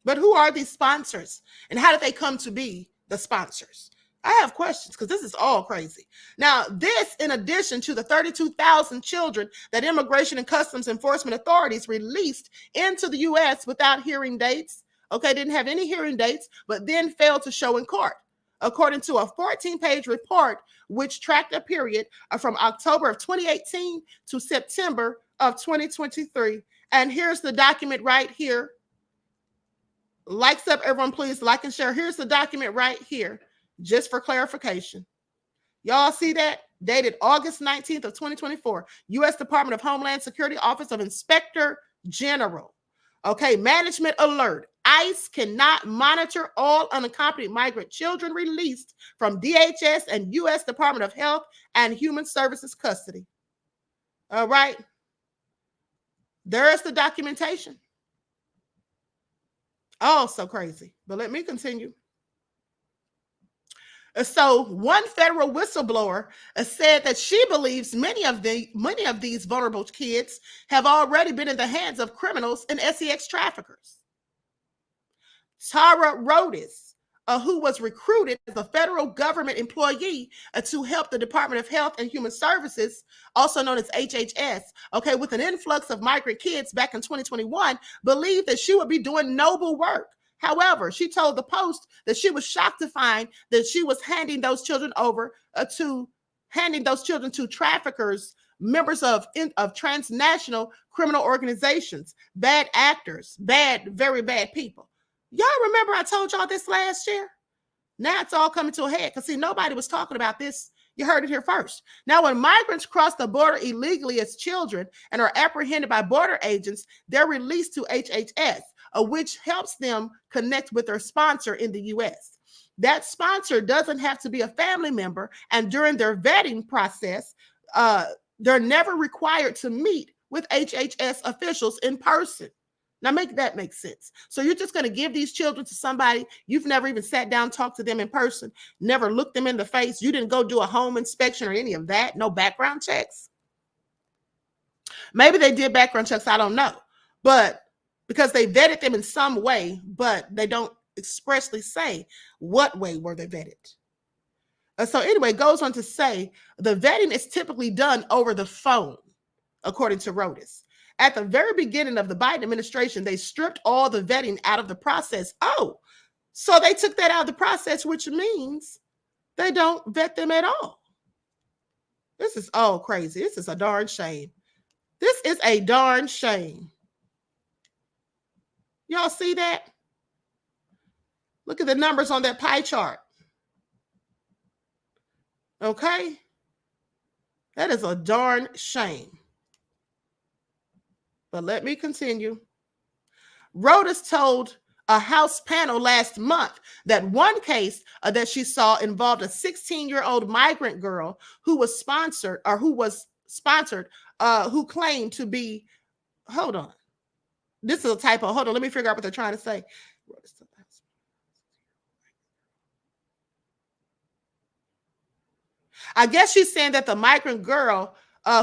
But who are these sponsors? And how did they come to be the sponsors? I have questions because this is all crazy. Now, this in addition to the 32,000 children that Immigration and Customs Enforcement authorities released into the U.S. without hearing dates. Okay, didn't have any hearing dates, but then failed to show in court. According to a 14-page report, which tracked a period from October of 2018 to September of 2023. And here's the document right here. Likes up, everyone, please like and share. Here's the document right here, just for clarification. Y'all see that? Dated August 19th of 2024. U.S. Department of Homeland Security, Office of Inspector General. Okay, management alert. ICE cannot monitor all unaccompanied migrant children released from DHS and U.S. Department of Health and Human Services custody. All right. There is the documentation. Oh, so crazy. But let me continue. So one federal whistleblower said that she believes many of these vulnerable kids have already been in the hands of criminals and sex traffickers. Tara Rodis, who was recruited as a federal government employee to help the Department of Health and Human Services, also known as HHS, okay, with an influx of migrant kids back in 2021, believed that she would be doing noble work. However, she told the Post that she was shocked to find that she was handing those children to traffickers, members of transnational criminal organizations, bad actors, very bad people. Y'all remember I told y'all this last year? Now it's all coming to a head because see, nobody was talking about this. You heard it here first. Now, when migrants cross the border illegally as children and are apprehended by border agents, they're released to HHS, which helps them connect with their sponsor in the U.S. That sponsor doesn't have to be a family member, and during their vetting process, they're never required to meet with HHS officials in person. Now, make that make sense. So you're just going to give these children to somebody you've never even sat down, talked to them in person, never looked them in the face. You didn't go do a home inspection or any of that. No background checks. Maybe they did background checks. I don't know. But because they vetted them in some way, but they don't expressly say what way were they vetted. So anyway, it goes on to say the vetting is typically done over the phone, according to Rodis. At the very beginning of the Biden administration, they stripped all the vetting out of the process. Oh, so they took that out of the process, which means they don't vet them at all. This is all crazy. This is a darn shame. This is a darn shame. Y'all see that? Look at the numbers on that pie chart. Okay? That is a darn shame. But let me continue. Rodis told a House panel last month that one case that she saw involved a 16-year-old migrant girl who claimed to be, hold on. This is a typo. Hold on. Let me figure out what they're trying to say. I guess she's saying that the migrant girl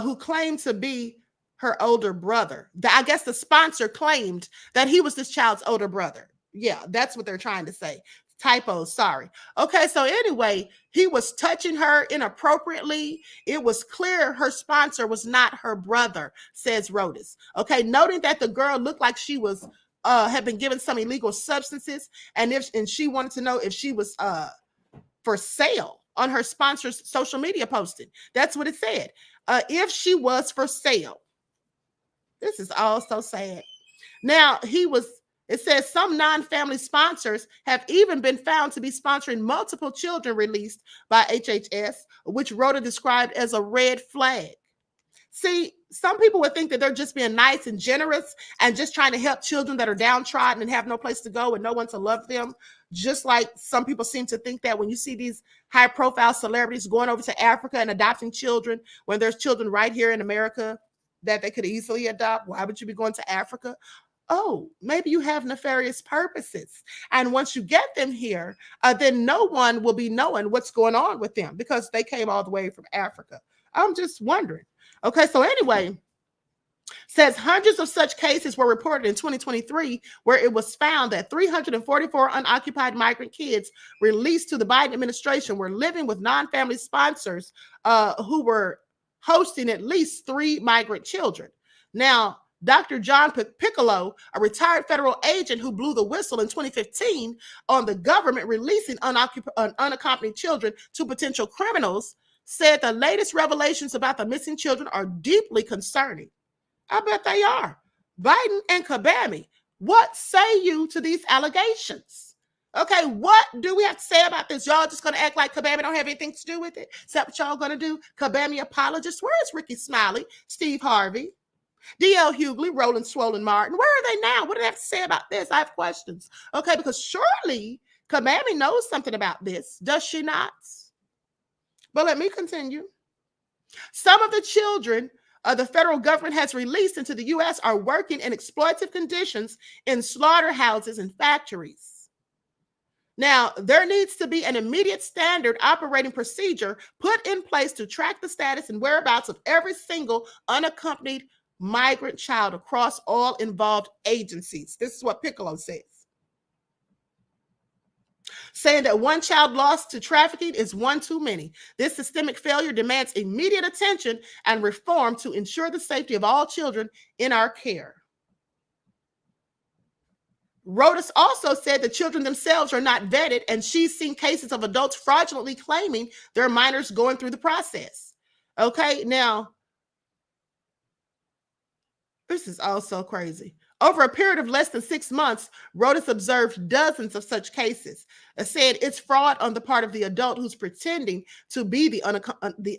who claimed to be her older brother, I guess the sponsor claimed that he was this child's older brother. Yeah, that's what they're trying to say. Typo, sorry. Okay, so anyway, he was touching her inappropriately. It was clear her sponsor was not her brother, says Rodis. Okay, noting that the girl looked like she was had been given some illegal substances, and she wanted to know if she was for sale on her sponsor's social media posting. That's what it said. If she was for sale. This is all so sad. Now, it says some non-family sponsors have even been found to be sponsoring multiple children released by HHS, which Rhoda described as a red flag. See, some people would think that they're just being nice and generous and just trying to help children that are downtrodden and have no place to go and no one to love them. Just like some people seem to think that when you see these high-profile celebrities going over to Africa and adopting children, when there's children right here in America that they could easily adopt, why would you be going to Africa? Oh, maybe you have nefarious purposes. And once you get them here, then no one will be knowing what's going on with them because they came all the way from Africa. I'm just wondering. Okay, so anyway, says hundreds of such cases were reported in 2023 where it was found that 344 unoccupied migrant kids released to the Biden administration were living with non-family sponsors who were hosting at least 3 migrant children. Now, Dr. John Piccolo, a retired federal agent who blew the whistle in 2015 on the government releasing unaccompanied children to potential criminals, said the latest revelations about the missing children are deeply concerning. I bet they are. Biden and Kabami, what say you to these allegations? Okay, what do we have to say about this? Y'all just going to act like Kabami don't have anything to do with it? Is that what y'all going to do? Kabami apologists? Where is Ricky Smiley, Steve Harvey, D.L. Hughley, Roland Swollen Martin? Where are they now? What do they have to say about this? I have questions. Okay, because surely Kabami knows something about this, does she not? But let me continue. Some of the children the federal government has released into the U.S. are working in exploitative conditions in slaughterhouses and factories. Now, there needs to be an immediate standard operating procedure put in place to track the status and whereabouts of every single unaccompanied migrant child across all involved agencies. This is what Piccolo says, saying that one child lost to trafficking is one too many. This systemic failure demands immediate attention and reform to ensure the safety of all children in our care. Rhodes also said the children themselves are not vetted, and she's seen cases of adults fraudulently claiming they're minors going through the process. Okay, now, this is also crazy. Over a period of less than 6 months, Rhodes observed dozens of such cases. Said it's fraud on the part of the adult who's pretending to be the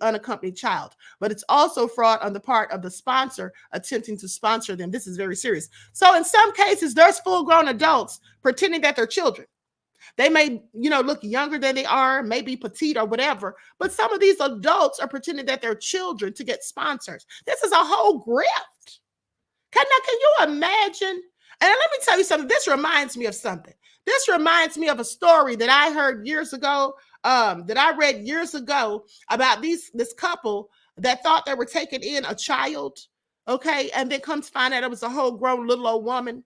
unaccompanied child, but it's also fraud on the part of the sponsor attempting to sponsor them. This is very serious. So in some cases, there's full-grown adults pretending that they're children. They may, look younger than they are, maybe petite or whatever, but some of these adults are pretending that they're children to get sponsors. This is a whole grift. Can you imagine? And let me tell you something. This reminds me of something. This reminds me of a story that I heard years ago, that I read years ago about this couple that thought they were taking in a child, okay? And then come to find out it was a whole grown little old woman.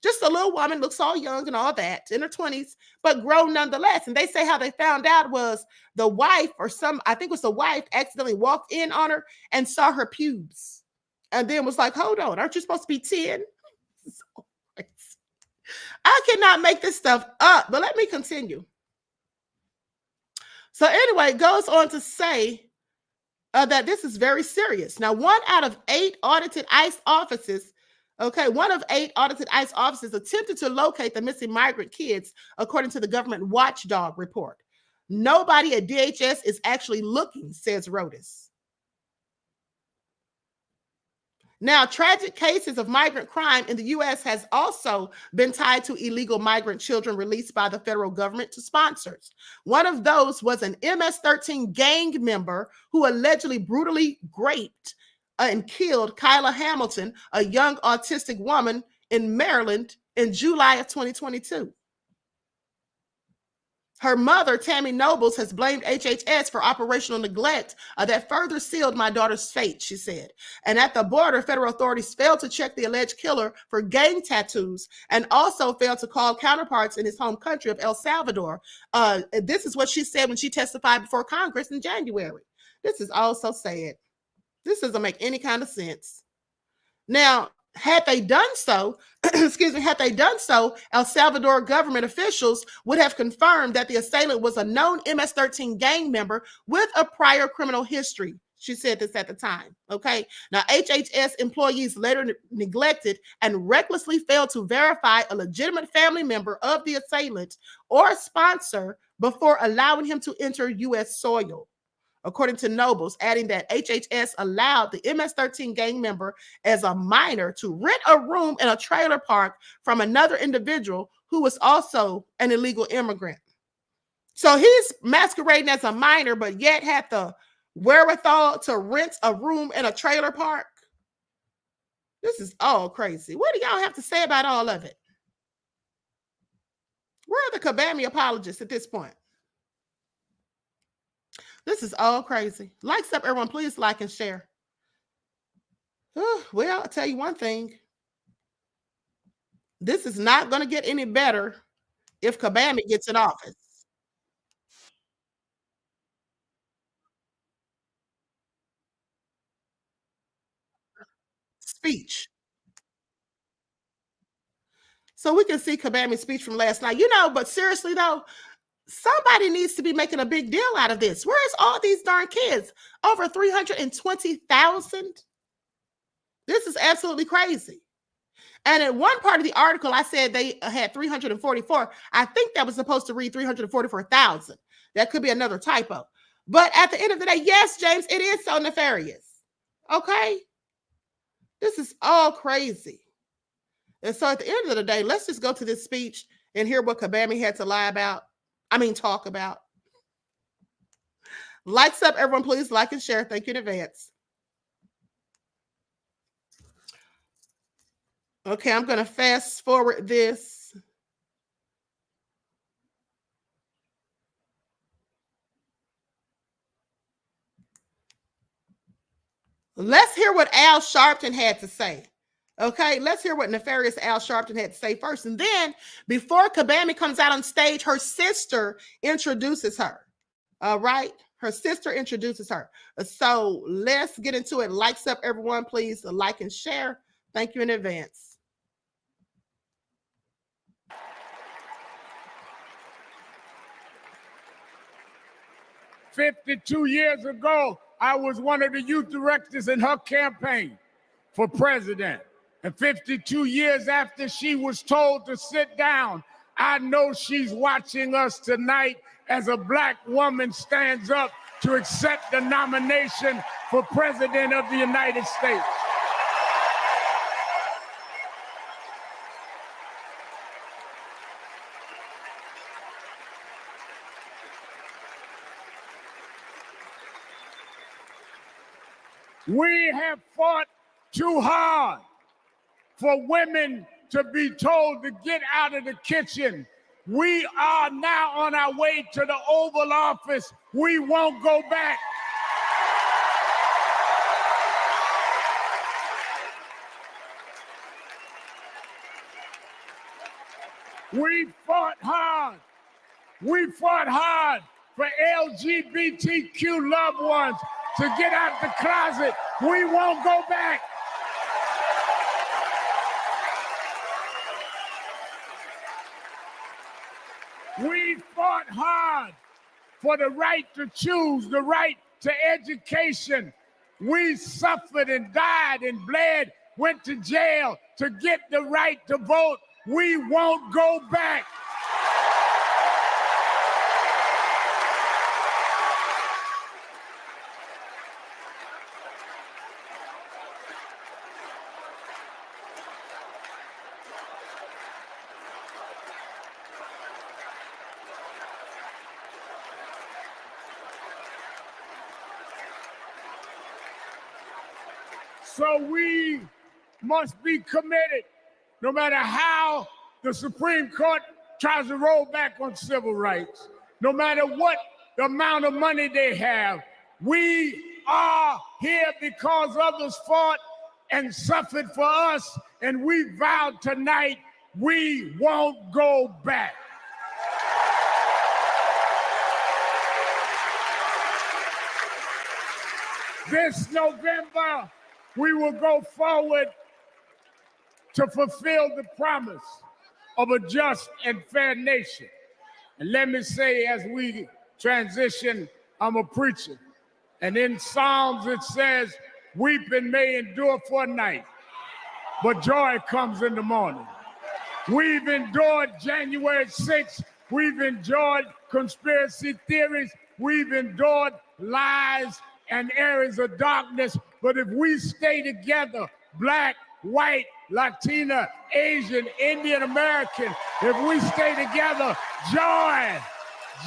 Just a little woman, looks all young and all that, in her 20s, but grown nonetheless. And they say how they found out was the wife I think it was the wife, accidentally walked in on her and saw her pubes. And then was like, hold on, aren't you supposed to be 10? So I cannot make this stuff up, but let me continue. So anyway, it goes on to say that this is very serious. Now, 1 out of 8 audited ICE offices, one of 8 audited ICE offices attempted to locate the missing migrant kids, according to the government watchdog report. Nobody at DHS is actually looking, says Rhodes. Now, tragic cases of migrant crime in the U.S. has also been tied to illegal migrant children released by the federal government to sponsors. One of those was an MS-13 gang member who allegedly brutally raped and killed Kyla Hamilton, a young autistic woman in Maryland, in July of 2022. Her mother, Tammy Nobles, has blamed HHS for operational neglect that further sealed my daughter's fate, she said. And at the border, federal authorities failed to check the alleged killer for gang tattoos and also failed to call counterparts in his home country of El Salvador. This is what she said when she testified before Congress in January. This is also sad. This doesn't make any kind of sense. Now, had they done so, El Salvador government officials would have confirmed that the assailant was a known MS-13 gang member with a prior criminal history. She said this at the time, okay? Now, HHS employees later neglected and recklessly failed to verify a legitimate family member of the assailant or sponsor before allowing him to enter U.S. soil. According to Nobles, adding that HHS allowed the MS-13 gang member as a minor to rent a room in a trailer park from another individual who was also an illegal immigrant. So he's masquerading as a minor, but yet had the wherewithal to rent a room in a trailer park. This is all crazy. What do y'all have to say about all of it? Where are the Kabami apologists at this point? This is all crazy. Likes up, everyone. Please like and share. Well, I'll tell you one thing. This is not going to get any better if Kabami gets in office. Speech. So we can see Kabami's speech from last night. But seriously, though, somebody needs to be making a big deal out of this. Where's all these darn kids? Over 320,000? This is absolutely crazy. And in one part of the article, I said they had 344. I think that was supposed to read 344,000. That could be another typo. But at the end of the day, yes, James, it is so nefarious. Okay? This is all crazy. And so at the end of the day, let's just go to this speech and hear what Kabami had to talk about. Likes up, everyone. Please like and share. Thank you in advance. Okay, I'm going to fast forward this. Let's hear what Al Sharpton had to say. Okay, let's hear what nefarious Al Sharpton had to say first. And then before Kabami comes out on stage, her sister introduces her. All right, her sister introduces her. So let's get into it. Likes up, everyone, please. Like and share. Thank you in advance. "52 years ago, I was one of the youth directors in her campaign for president. And 52 years after she was told to sit down, I know she's watching us tonight as a black woman stands up to accept the nomination for president of the United States." We have fought too hard for women to be told to get out of the kitchen. We are now on our way to the Oval Office. We won't go back. We fought hard. We fought hard for LGBTQ loved ones to get out the closet. We won't go back. We fought hard for the right to choose, the right to education. We suffered and died and bled, went to jail to get the right to vote. We won't go back. So we must be committed, no matter how the Supreme Court tries to roll back on civil rights, no matter what the amount of money they have. We are here because others fought and suffered for us, and we vowed tonight we won't go back. This November, we will go forward to fulfill the promise of a just and fair nation. And let me say, as we transition, I'm a preacher. And in Psalms it says, weeping may endure for a night, but joy comes in the morning. We've endured January 6th. We've endured conspiracy theories. We've endured lies and areas of darkness. But if we stay together, black, white, Latina, Asian, Indian American, if we stay together, joy,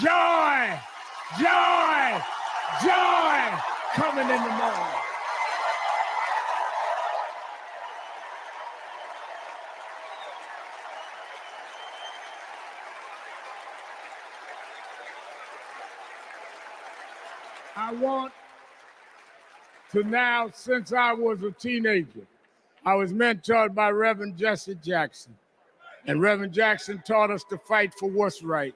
joy, joy, joy coming in the morning. I want to now, since I was a teenager, I was mentored by Reverend Jesse Jackson. And Reverend Jackson taught us to fight for what's right.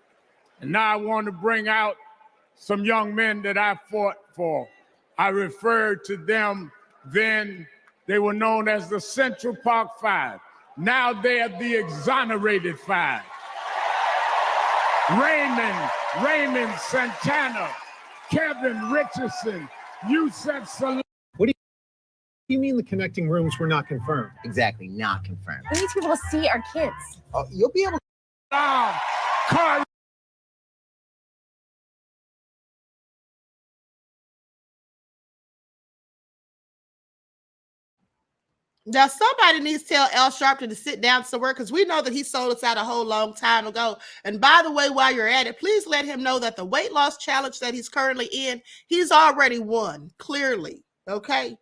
And now I want to bring out some young men that I fought for. I referred to them then. They were known as the Central Park Five. Now they are the Exonerated Five. Raymond Santana, Kevin Richardson, Yusef Salam. What do you mean the connecting rooms were not confirmed? Exactly, not confirmed. We need to be able to see our kids. Oh, you'll be able to. Carl. Now, somebody needs to tell Al Sharpton to sit down somewhere, because we know that he sold us out a whole long time ago. And by the way, while you're at it, please let him know that the weight loss challenge that he's currently in, he's already won, clearly. Okay?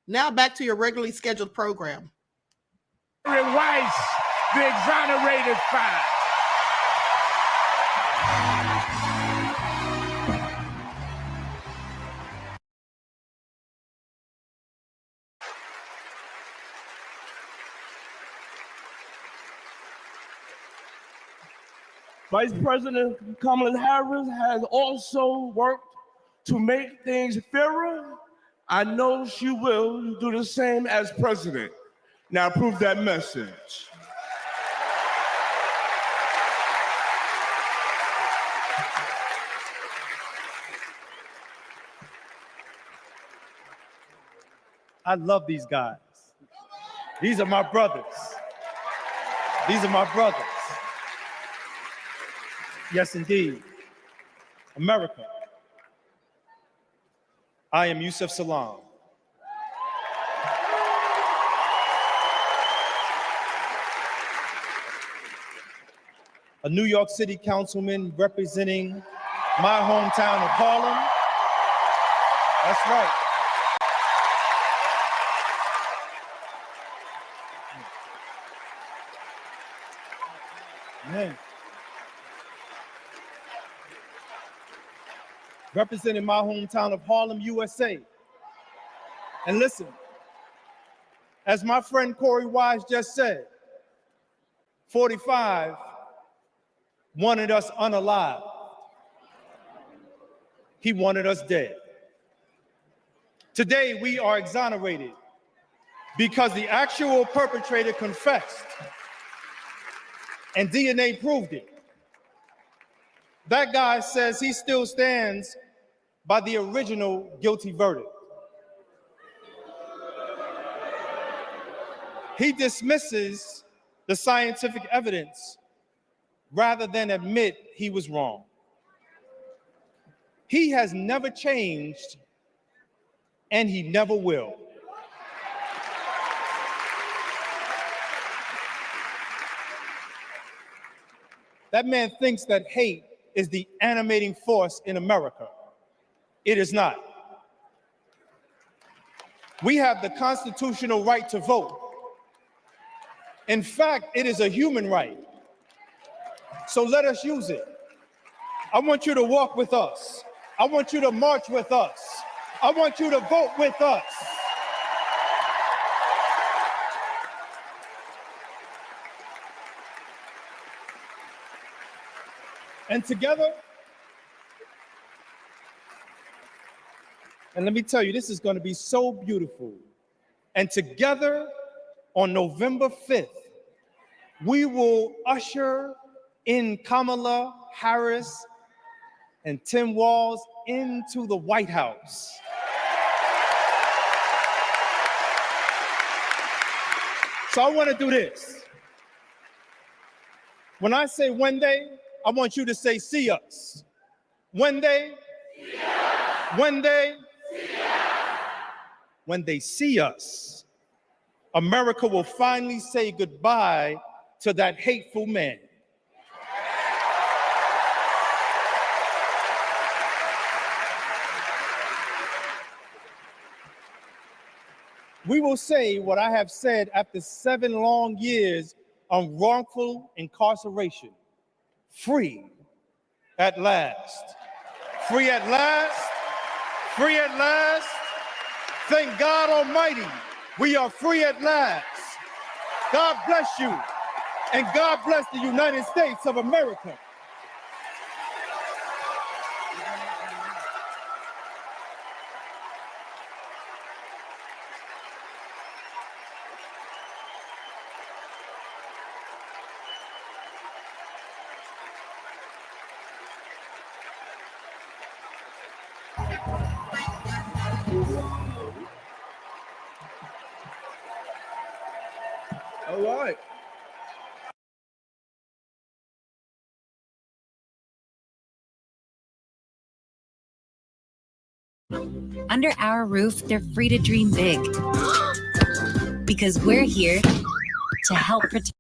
Now back to your regularly scheduled program. Weiss, the exonerated five. Vice President Kamala Harris has also worked to make things fairer. I know she will do the same as president. Now prove that message. I love these guys. These are my brothers. These are my brothers. Yes, indeed. America. I am Yusuf Salaam. A New York City councilman representing my hometown of Harlem. That's right. Man. Representing my hometown of Harlem, USA. And listen, as my friend Corey Wise just said, 45 wanted us unalive. He wanted us dead. Today, we are exonerated because the actual perpetrator confessed and DNA proved it. That guy says he still stands by the original guilty verdict. He dismisses the scientific evidence rather than admit he was wrong. He has never changed, and he never will. That man thinks that hate is the animating force in America. It is not. We have the constitutional right to vote. In fact, it is a human right. So let us use it. I want you to walk with us. I want you to march with us. I want you to vote with us. And together, and let me tell you, this is going to be so beautiful. And together on November 5th, we will usher in Kamala Harris and Tim Walz into the White House. So I want to do this. When I say one day, I want you to say, see us. One day, see us. One day, see us. When they see us, America will finally say goodbye to that hateful man. We will say what I have said after 7 long years of wrongful incarceration. Free at last. Free at last. Free at last. Thank God Almighty, we are free at last. God bless you, and God bless the United States of America. All right. Under our roof, they're free to dream big. Because we're here to help protect.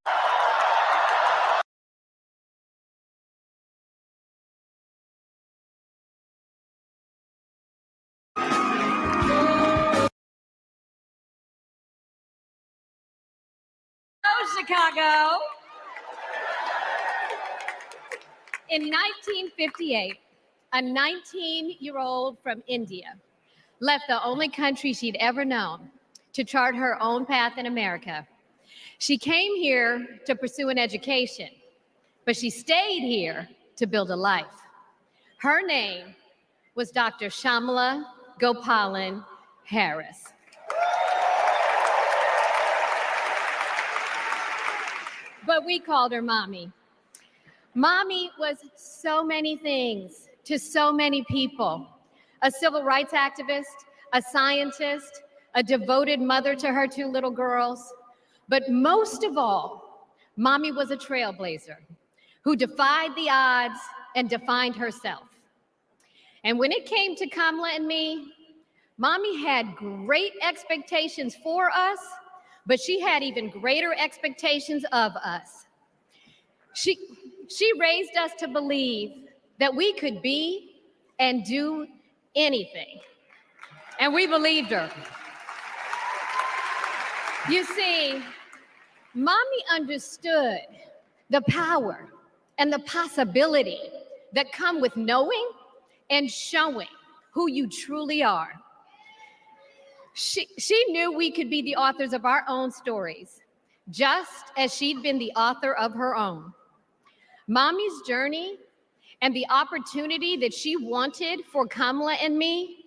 Chicago. In 1958, a 19-year-old from India left the only country she'd ever known to chart her own path in America. She came here to pursue an education, but she stayed here to build a life. Her name was Dr. Shamala Gopalan Harris. But we called her Mommy. Mommy was so many things to so many people. A civil rights activist, a scientist, a devoted mother to her 2 little girls. But most of all, Mommy was a trailblazer who defied the odds and defined herself. And when it came to Kamala and me, Mommy had great expectations for us, but she had even greater expectations of us. She raised us to believe that we could be and do anything. And we believed her. You see, Mommy understood the power and the possibility that come with knowing and showing who you truly are. She knew we could be the authors of our own stories, just as she'd been the author of her own. Mommy's journey and the opportunity that she wanted for Kamala and me,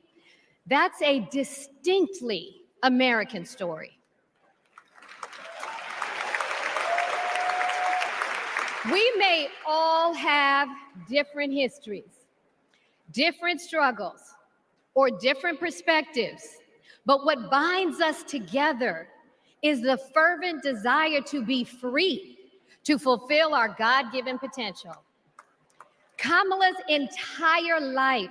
that's a distinctly American story. We may all have different histories, different struggles, or different perspectives, but what binds us together is the fervent desire to be free, to fulfill our God-given potential. Kamala's entire life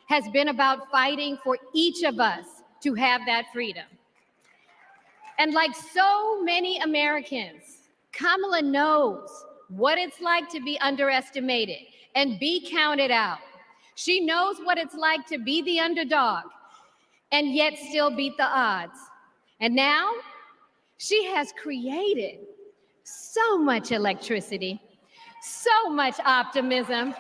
has been about fighting for each of us to have that freedom. And like so many Americans, Kamala knows what it's like to be underestimated and be counted out. She knows what it's like to be the underdog and yet still beat the odds. And now she has created so much electricity, so much optimism,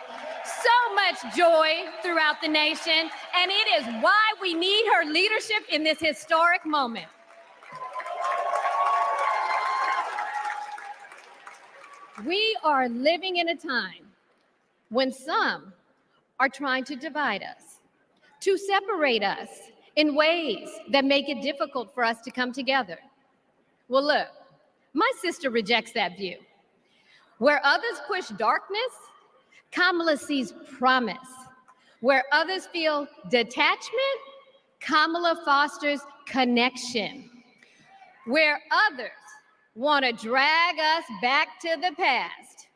so much joy throughout the nation, and it is why we need her leadership in this historic moment. We are living in a time when some are trying to divide us, to separate us in ways that make it difficult for us to come together. Well, look, my sister rejects that view. Where others push darkness, Kamala sees promise. Where others feel detachment, Kamala fosters connection. Where others want to drag us back to the past,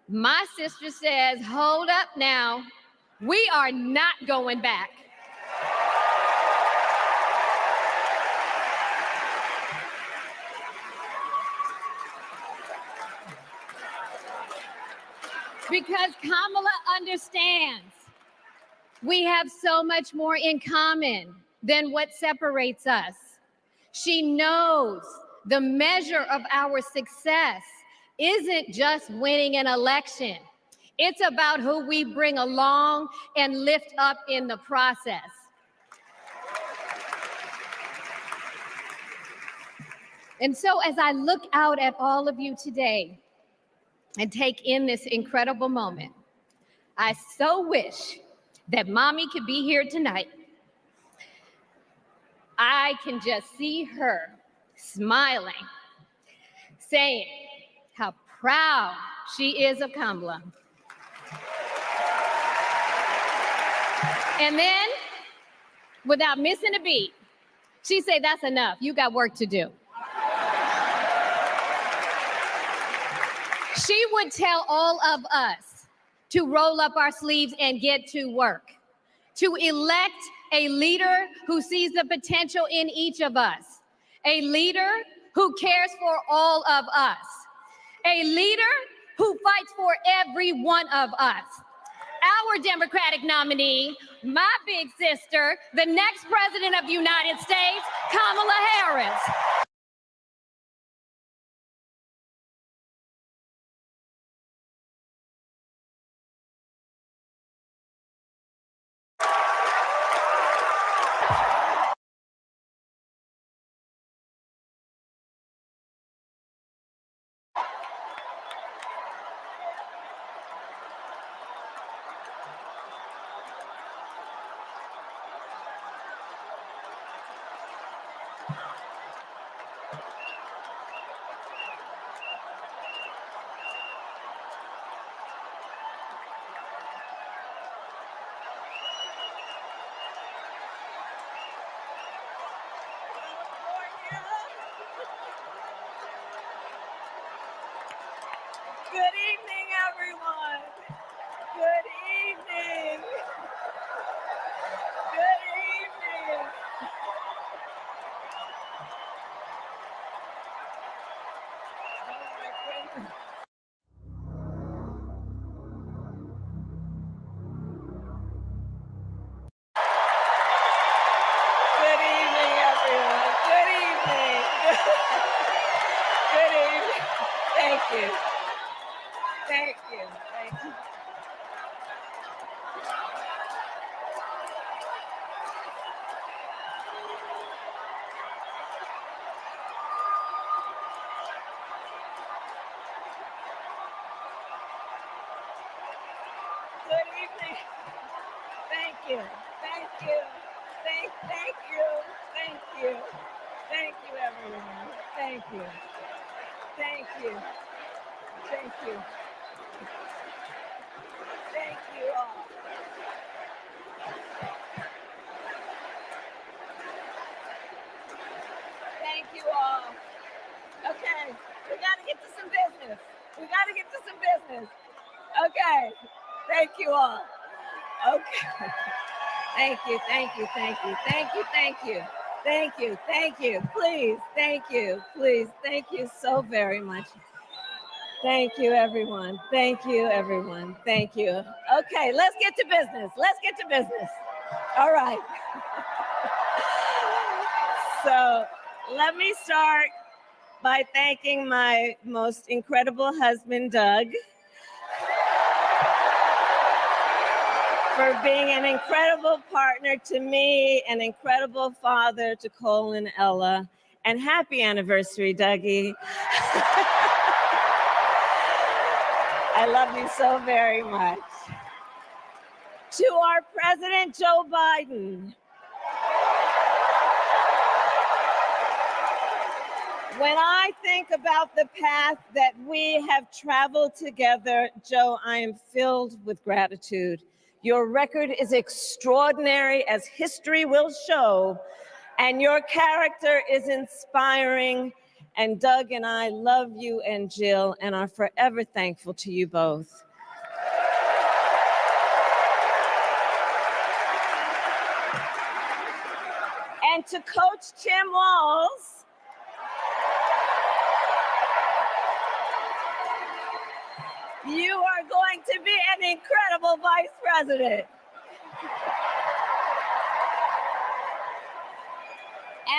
my sister says, hold up now, we are not going back. Because Kamala understands we have so much more in common than what separates us. She knows the measure of our success isn't just winning an election. It's about who we bring along and lift up in the process. And so as I look out at all of you today and take in this incredible moment, I so wish that Mommy could be here tonight. I can just see her smiling, saying how proud she is of Kamala. And then, without missing a beat, she say, that's enough, you got work to do. She would tell all of us to roll up our sleeves and get to work, to elect a leader who sees the potential in each of us, a leader who cares for all of us, a leader who fights for every one of us. Our Democratic nominee, my big sister, the next president of the United States, Kamala Harris. Good evening, everyone. Good evening. Good evening. Good evening, everyone. Good evening. Good evening. Thank you. Thank you. Thank you. Good evening. Thank you. Thank you. Thank you. Thank you. Thank you, everyone. Thank you. Thank you. Thank you. Thank you all. Thank you all. Okay, we gotta get to some business. We gotta get to some business. Okay, thank you all. Okay. Thank you, thank you, thank you, thank you, thank you. Thank you, thank you, please, thank you, please, thank you so very much. Thank you, everyone. Thank you, everyone. Thank you. Okay, let's get to business. Let's get to business. All right. So let me start by thanking my most incredible husband, Doug, for being an incredible partner to me, an incredible father to Cole and Ella, and happy anniversary, Dougie. I love you so very much. To our President, Joe Biden. When I think about the path that we have traveled together, Joe, I am filled with gratitude. Your record is extraordinary, as history will show, and your character is inspiring. And Doug and I love you and Jill and are forever thankful to you both. And to Coach Tim Walz, you are going to be an incredible vice president.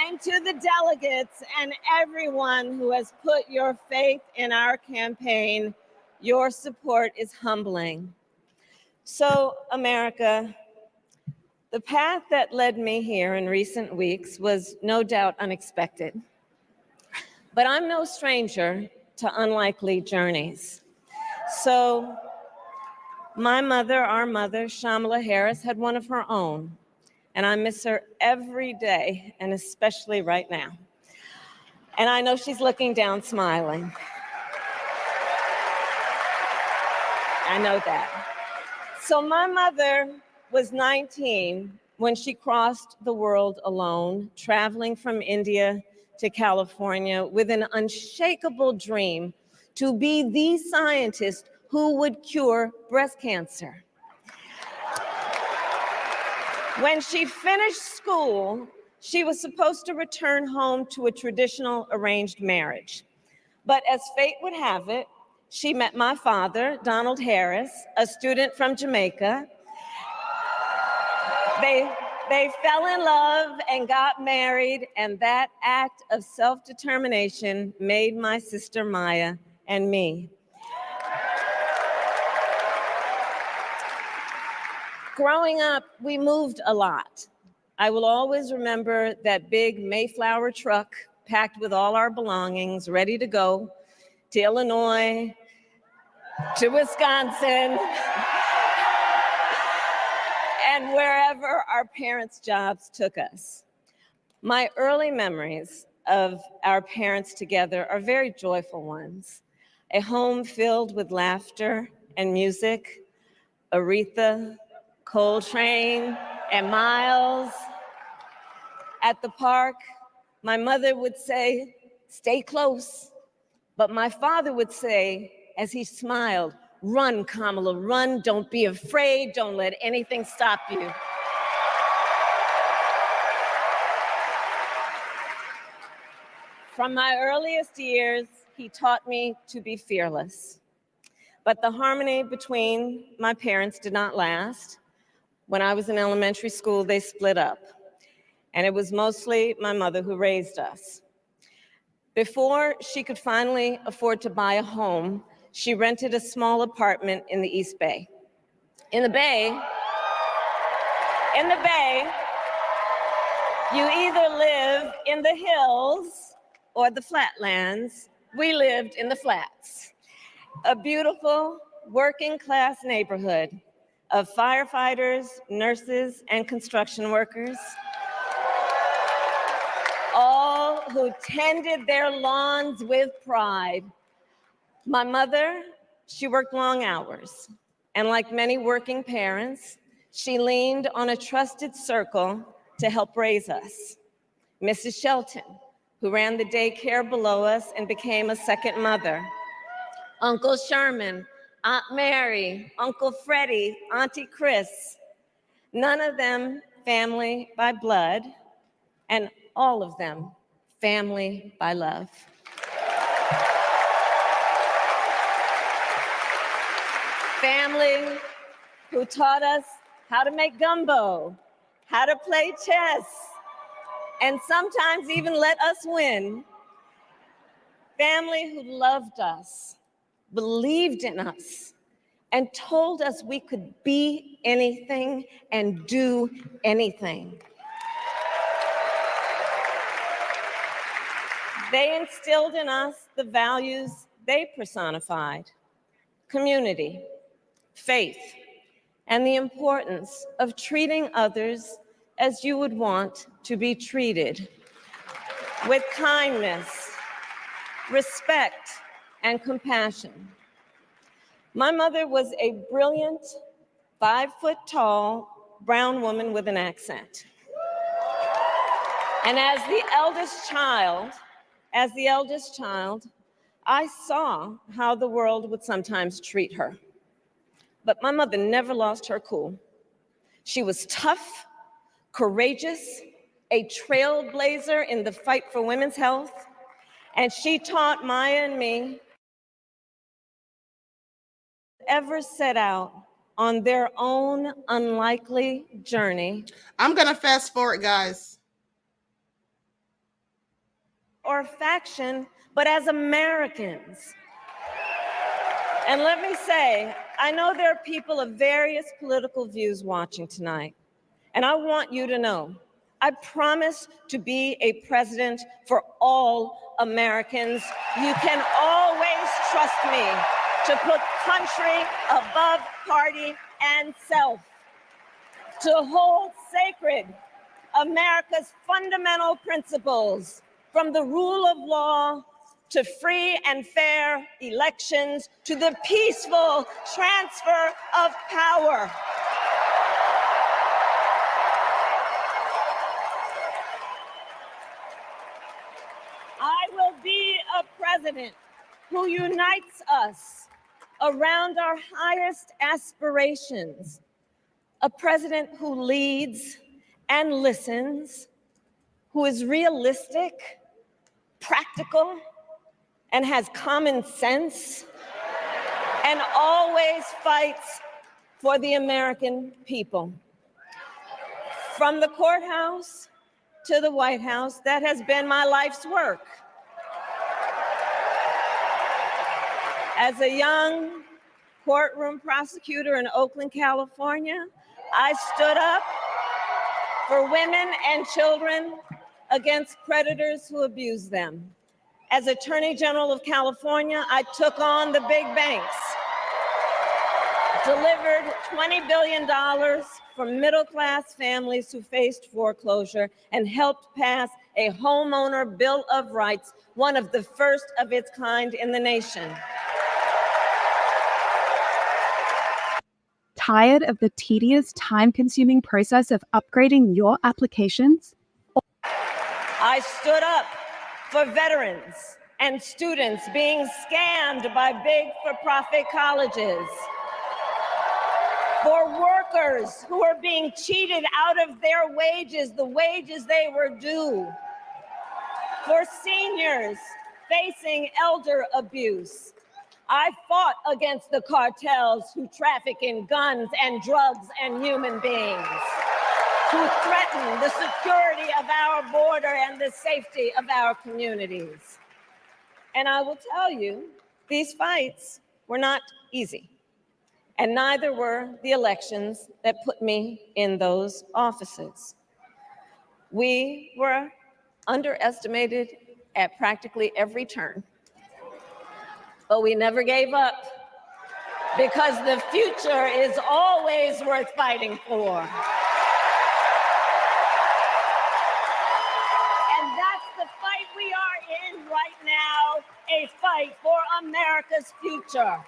And to the delegates and everyone who has put your faith in our campaign, your support is humbling. So, America, the path that led me here in recent weeks was no doubt unexpected. But I'm no stranger to unlikely journeys. So, my mother, our mother, Shamala Harris, had one of her own. And I miss her every day, and especially right now. And I know she's looking down, smiling. I know that. So my mother was 19 when she crossed the world alone, traveling from India to California with an unshakable dream to be the scientist who would cure breast cancer. When she finished school, she was supposed to return home to a traditional arranged marriage. But as fate would have it, she met my father, Donald Harris, a student from Jamaica. They fell in love and got married, and that act of self-determination made my sister Maya and me. Growing up, we moved a lot. I will always remember that big Mayflower truck packed with all our belongings, ready to go to Illinois, to Wisconsin, and wherever our parents' jobs took us. My early memories of our parents together are very joyful ones. A home filled with laughter and music, Aretha, Coltrane, and Miles. At the park, my mother would say, "Stay close," but my father would say, as he smiled, "Run, Kamala, run. Don't be afraid. Don't let anything stop you." From my earliest years, he taught me to be fearless. But the harmony between my parents did not last. When I was in elementary school, they split up. And it was mostly my mother who raised us. Before she could finally afford to buy a home, she rented a small apartment in the East Bay. In the Bay, you either live in the hills or the flatlands. We lived in the flats. A beautiful working class neighborhood of firefighters, nurses, and construction workers, all who tended their lawns with pride. My mother, she worked long hours, and like many working parents, she leaned on a trusted circle to help raise us. Mrs. Shelton, who ran the daycare below us and became a second mother. Uncle Sherman, Aunt Mary, Uncle Freddie, Auntie Chris, none of them family by blood, and all of them family by love. Family who taught us how to make gumbo, how to play chess, and sometimes even let us win. Family who loved us, believed in us, and told us we could be anything and do anything. They instilled in us the values they personified: community, faith, and the importance of treating others as you would want to be treated, with kindness, respect, and compassion. My mother was a brilliant, 5-foot-tall brown woman with an accent. And as the eldest child, I saw how the world would sometimes treat her. But my mother never lost her cool. She was tough, courageous, a trailblazer in the fight for women's health, and she taught Maya and me ever set out on their own unlikely journey. I'm gonna fast forward, guys. Or faction, but as Americans. And let me say, I know there are people of various political views watching tonight, and I want you to know, I promise to be a president for all Americans. You can always trust me to put country above party and self, to hold sacred America's fundamental principles, from the rule of law to free and fair elections to the peaceful transfer of power. I will be a president who unites us around our highest aspirations, a president who leads and listens, who is realistic, practical, and has common sense, and always fights for the American people. From the courthouse to the White House, that has been my life's work. As a young courtroom prosecutor in Oakland, California, I stood up for women and children against predators who abuse them. As Attorney General of California, I took on the big banks, delivered $20 billion for middle-class families who faced foreclosure, and helped pass a homeowner Bill of Rights, one of the first of its kind in the nation. Tired of the tedious, time-consuming process of upgrading your applications? I stood up for veterans and students being scammed by big for-profit colleges, for workers who are being cheated out of their wages, the wages they were due, for seniors facing elder abuse. I fought against the cartels who traffic in guns and drugs and human beings, who threaten the security of our border and the safety of our communities. And I will tell you, these fights were not easy, and neither were the elections that put me in those offices. We were underestimated at practically every turn, but we never gave up, because the future is always worth fighting for. And that's the fight we are in right now, a fight for America's future.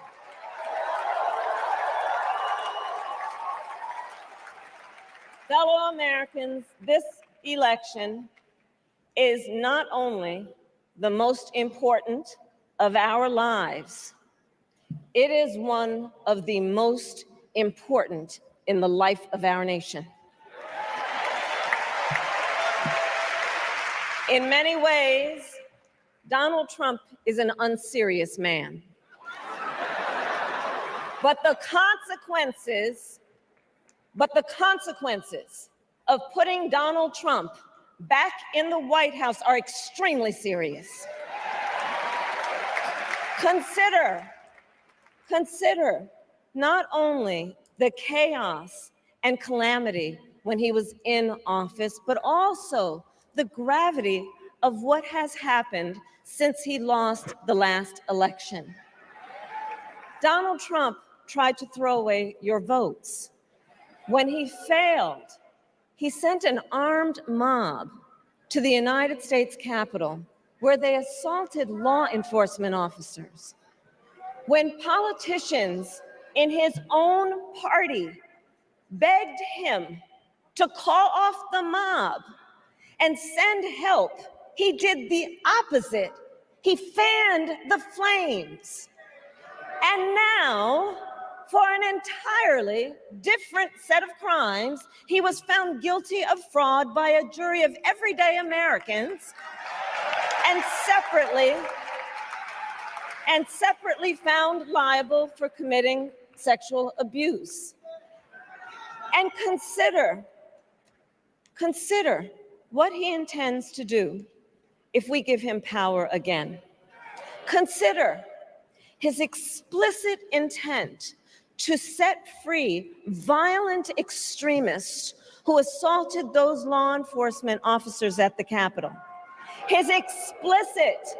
Fellow Americans, this election is not only the most important of our lives, it is one of the most important in the life of our nation. In many ways, Donald Trump is an unserious man. But the consequences of putting Donald Trump back in the White House are extremely serious. Consider not only the chaos and calamity when he was in office, but also the gravity of what has happened since he lost the last election. Donald Trump tried to throw away your votes. When he failed, he sent an armed mob to the United States Capitol, where they assaulted law enforcement officers. When politicians in his own party begged him to call off the mob and send help, he did the opposite. He fanned the flames. And now, for an entirely different set of crimes, he was found guilty of fraud by a jury of everyday Americans, and separately found liable for committing sexual abuse. And consider what he intends to do if we give him power again. Consider his explicit intent to set free violent extremists who assaulted those law enforcement officers at the Capitol. His explicit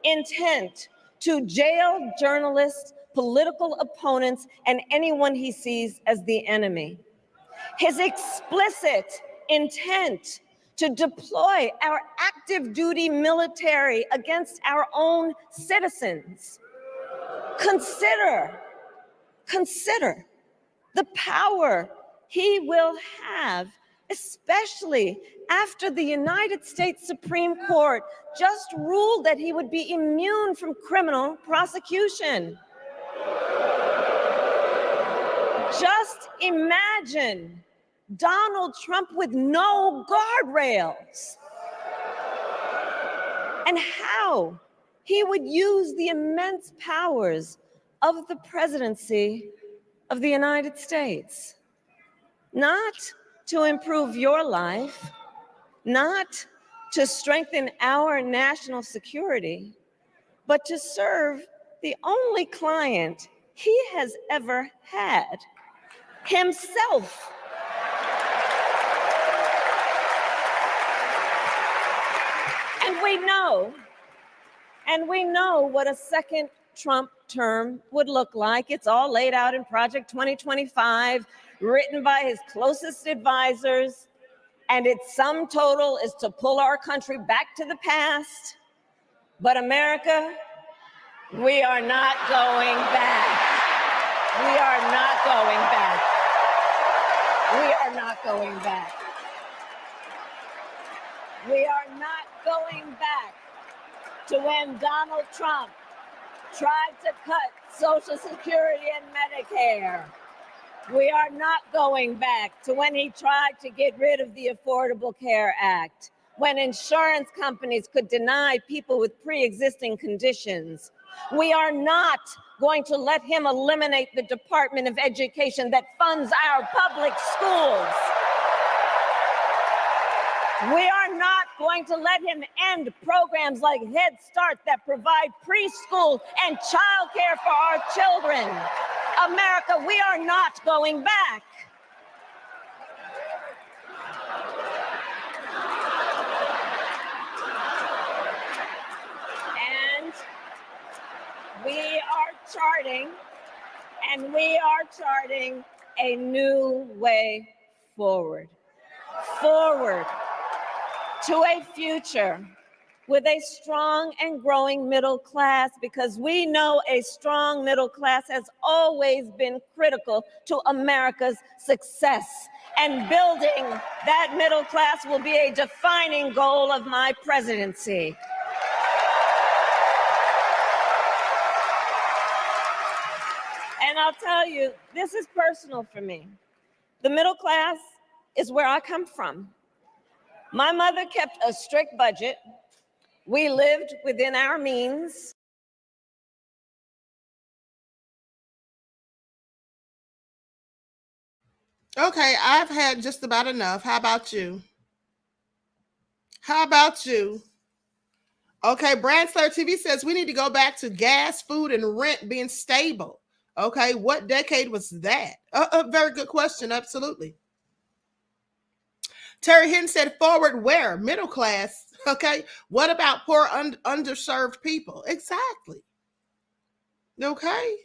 intent to jail journalists, political opponents, and anyone he sees as the enemy. His explicit intent to deploy our active duty military against our own citizens. Consider the power he will have, especially after the United States Supreme Court just ruled that he would be immune from criminal prosecution. Just imagine Donald Trump with no guardrails, and how he would use the immense powers of the presidency of the United States, not to improve your life, not to strengthen our national security, but to serve the only client he has ever had, himself. And we know what a second Trump term would look like. It's all laid out in Project 2025, written by his closest advisors, and its sum total is to pull our country back to the past. But America, we are not going back. We are not going back. We are not going back. We are not going back. to when Donald Trump tried to cut Social Security and Medicare. We are not going back to when he tried to get rid of the Affordable Care Act, when insurance companies could deny people with pre-existing conditions. We are not going to let him eliminate the Department of Education that funds our public schools. We are not going to let him end programs like Head Start that provide preschool and childcare for our children. America, we are not going back. And we are charting a new way forward. Forward to a future with a strong and growing middle class, because we know a strong middle class has always been critical to America's success. And building that middle class will be a defining goal of my presidency. And I'll tell you, this is personal for me. The middle class is where I come from. My mother kept a strict budget. We lived within our means. Okay, I've had just about enough. How about you? How about you? Okay, Brand Slayer TV says we need to go back to gas, food, and rent being stable. Okay, what decade was that? A very good question, absolutely. Terry Hinton said forward where? Middle class. Okay, what about poor underserved people? Exactly. Okay.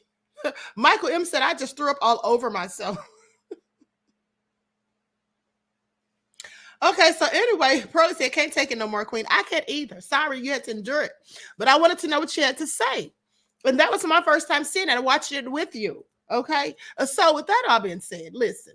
Michael M said I just threw up all over myself. Okay, so anyway, Pearlie said, can't take it no more, Queen. I can't either. Sorry, you had to endure it. But I wanted to know what you had to say. And that was my first time seeing it. I watched it with you. Okay. So with that all being said, listen.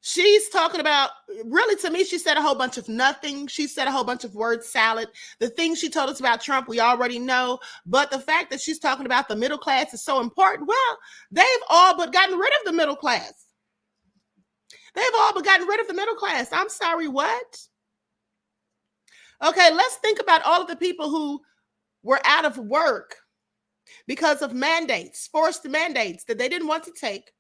She's talking about, really to me, she said a whole bunch of nothing. She said a whole bunch of word salad. The things she told us about Trump, we already know. But the fact that she's talking about the middle class is so important. Well, they've all but gotten rid of the middle class. They've all but gotten rid of the middle class. I'm sorry, what? Okay, let's think about all of the people who were out of work because of mandates, forced mandates that they didn't want to take.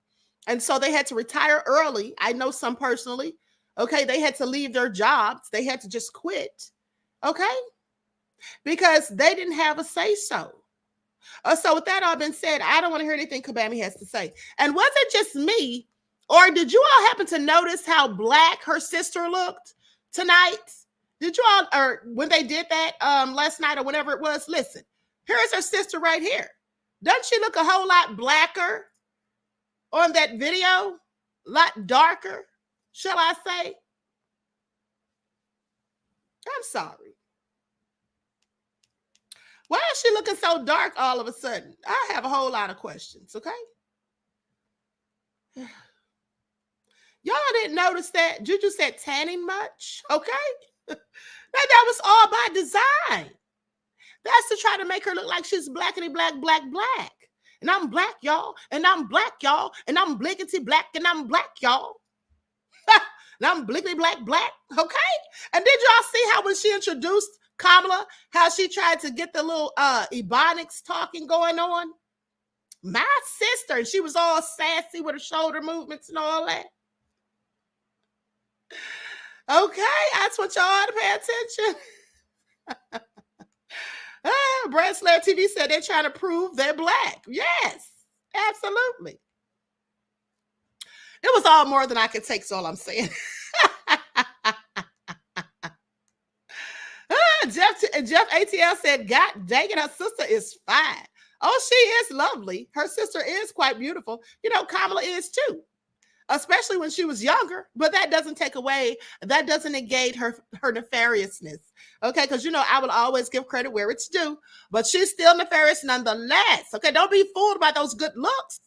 And so they had to retire early. I know some personally. Okay, they had to leave their jobs. They had to just quit. Okay, because they didn't have a say-so. So with that all been said, I don't want to hear anything Kabami has to say. And was it just me, or did you all happen to notice how black her sister looked tonight? Did you all, or when they did that last night or whenever it was? Listen, here's her sister right here. Doesn't she look a whole lot blacker on that video? A lot darker, shall I say? I'm sorry. Why is she looking so dark all of a sudden? I have a whole lot of questions, okay? Y'all didn't notice that Juju said tanning much, okay? That was all by design. That's to try to make her look like she's blackity black, black, black. And I'm black, y'all. And I'm black, y'all. And I'm blinkety black, and I'm black, y'all. And I'm blinkety black, black, okay? And did y'all see how when she introduced Kamala, how she tried to get the little ebonics talking going on? My sister, and she was all sassy with her shoulder movements and all that. Okay, I just want y'all to pay attention. Brad Slayer TV said they're trying to prove they're black. Yes, absolutely. It was all more than I could take, is all I'm saying. Jeff ATL said, God dang it, her sister is fine. Oh, she is lovely. Her sister is quite beautiful. You know, Kamala is too. Especially when she was younger, but that doesn't take away, that doesn't negate her nefariousness. Okay, because you know I will always give credit where it's due, but she's still nefarious nonetheless. Okay, don't be fooled by those good looks.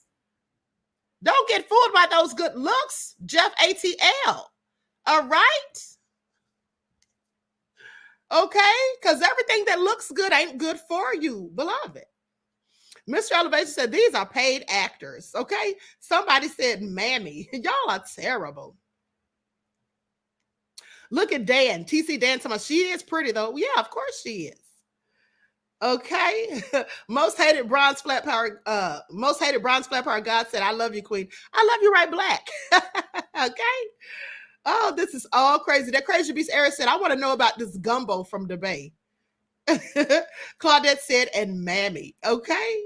Don't get fooled by those good looks, Jeff ATL. All right. Okay? Because everything that looks good ain't good for you, beloved. Mr. Elevation said, these are paid actors. Okay? Somebody said, mammy. Y'all are terrible. Look at Dan. TC Dan talking about, she is pretty though. Yeah, of course she is. Okay. Most hated bronze flat power God said, I love you, Queen. I love you, right, Black. Okay. Oh, this is all crazy. That Crazy Beast Eric said, I want to know about this gumbo from the Bay. Claudette said, and mammy. Okay.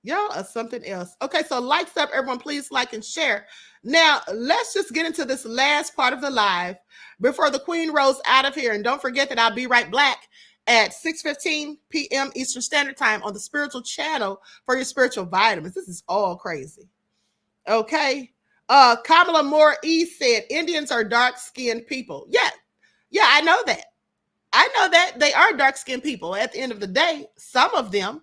Y'all are something else. Okay, so likes up, everyone. Please like and share. Now, let's just get into this last part of the live before the Queen rolls out of here. And don't forget that I'll be right Black at 6:15 p.m. Eastern Standard Time on the Spiritual Channel for your spiritual vitamins. This is all crazy. Okay. Kamala Moore E said, Indians are dark-skinned people. Yeah, I know that. I know that they are dark-skinned people. At the end of the day, some of them.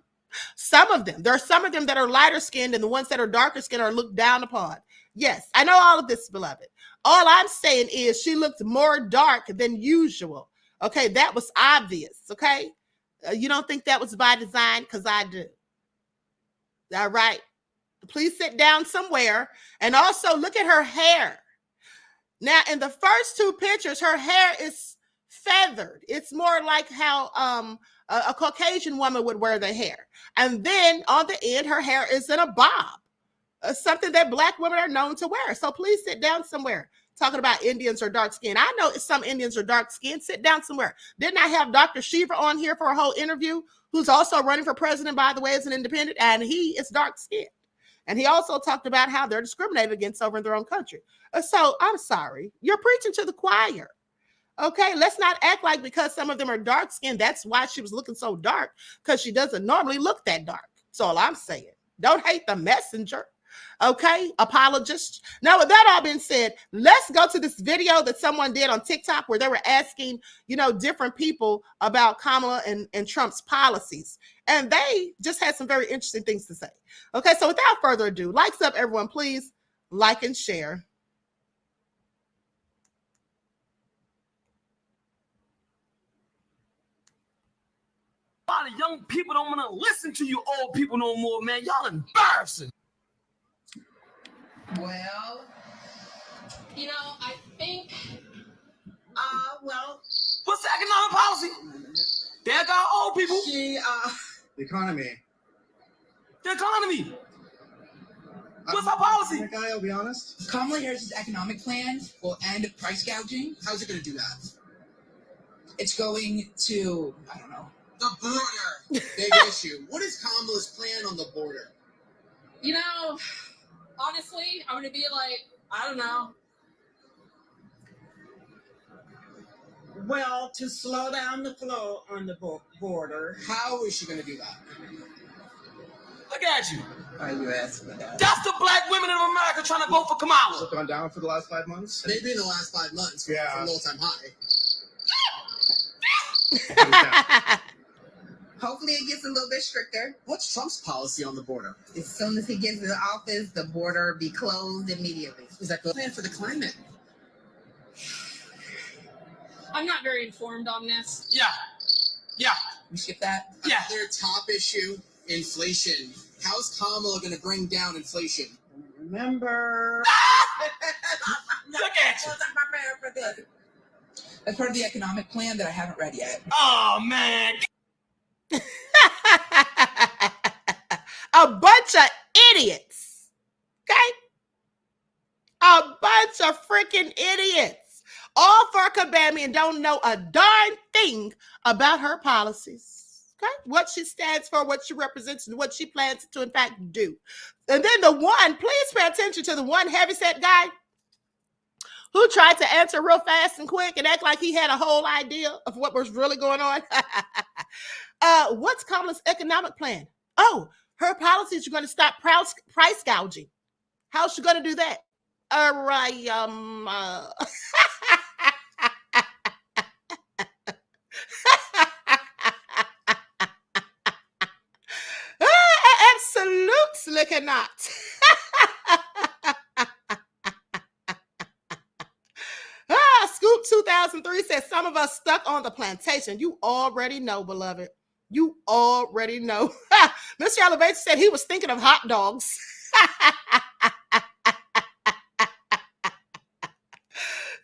There are some of them that are lighter skinned, and the ones that are darker skinned are looked down upon. Yes, I know all of this, beloved. All I'm saying is she looked more dark than usual. Okay, that was obvious. Okay, you don't think that was by design? Because I do. All right. Please sit down somewhere. And also look at her hair. Now, in the first two pictures, her hair is feathered. It's more like how a Caucasian woman would wear their hair. And then on the end, her hair is in a bob, something that Black women are known to wear. So please sit down somewhere. Talking about Indians are dark skinned. I know some Indians are dark skinned. Sit down somewhere. Didn't I have Dr. Shiva on here for a whole interview, who's also running for president, by the way, as an independent, and he is dark skinned. And he also talked about how they're discriminated against over in their own country. So I'm sorry. You're preaching to the choir. Okay, let's not act like because some of them are dark skinned, that's why she was looking so dark, because she doesn't normally look that dark. That's all I'm saying. Don't hate the messenger. Okay, apologist. Now, with that all being said, let's go to this video that someone did on TikTok where they were asking, different people about Kamala and Trump's policies. And they just had some very interesting things to say. Okay, so without further ado, likes up, everyone. Please like and share. A lot of young people don't want to listen to you old people no more, man. Y'all embarrassing. Well, I think, what's the economic policy? They got old people. The economy. The economy. What's our policy? I'll be honest. Kamala Harris's economic plan will end price gouging. How's it going to do that? It's going to, I don't know. The border. Big issue. What is Kamala's plan on the border? Honestly, I'm going to be like, I don't know. Well, to slow down the flow on the border. How is she going to do that? Look at you. Why are you asking that? That's the Black women of America trying to vote for Kamala. Has it gone down for the last 5 months? Maybe in the last 5 months. Yeah. From an all-time high. Hopefully it gets a little bit stricter. What's Trump's policy on the border? As soon as he gets into office, the border be closed immediately. Is that the plan for the climate? I'm not very informed on this. Yeah. We skip that? Yeah. Their top issue, inflation. How's Kamala going to bring down inflation? Remember. Look at you. That's part of the economic plan that I haven't read yet. Oh, man. A bunch of idiots. Okay? A bunch of freaking idiots. All for Kabami and don't know a darn thing about her policies. Okay? What she stands for, what she represents, and what she plans to, in fact, do. And then please pay attention to the one heavyset guy who tried to answer real fast and quick and act like he had a whole idea of what was really going on. What's Kamala's economic plan? Oh, her policies are going to stop price gouging. How's she going to do that? All right. Absolutely not. Scoop 2003 says some of us stuck on the plantation. You already know, beloved. You already know. Mr. Elevation said he was thinking of hot dogs.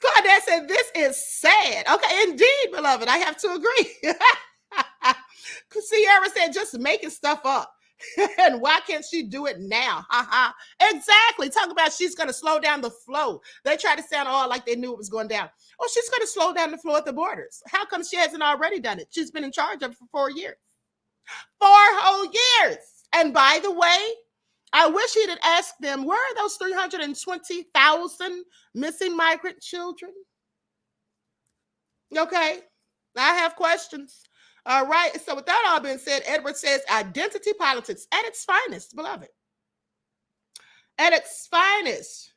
Claudette said this is sad. Okay, indeed, beloved. I have to agree. Sierra said just making stuff up. And why can't she do it now? Exactly. Talk about she's going to slow down the flow. They try to sound all like they knew it was going down. Oh, she's going to slow down the flow at the borders. How come she hasn't already done it? She's been in charge of it for 4 years. 4 whole years. And by the way, I wish he'd have asked them, where are those 320,000 missing migrant children? Okay. I have questions. All right. So with that all being said, Edward says identity politics at its finest, beloved. At its finest.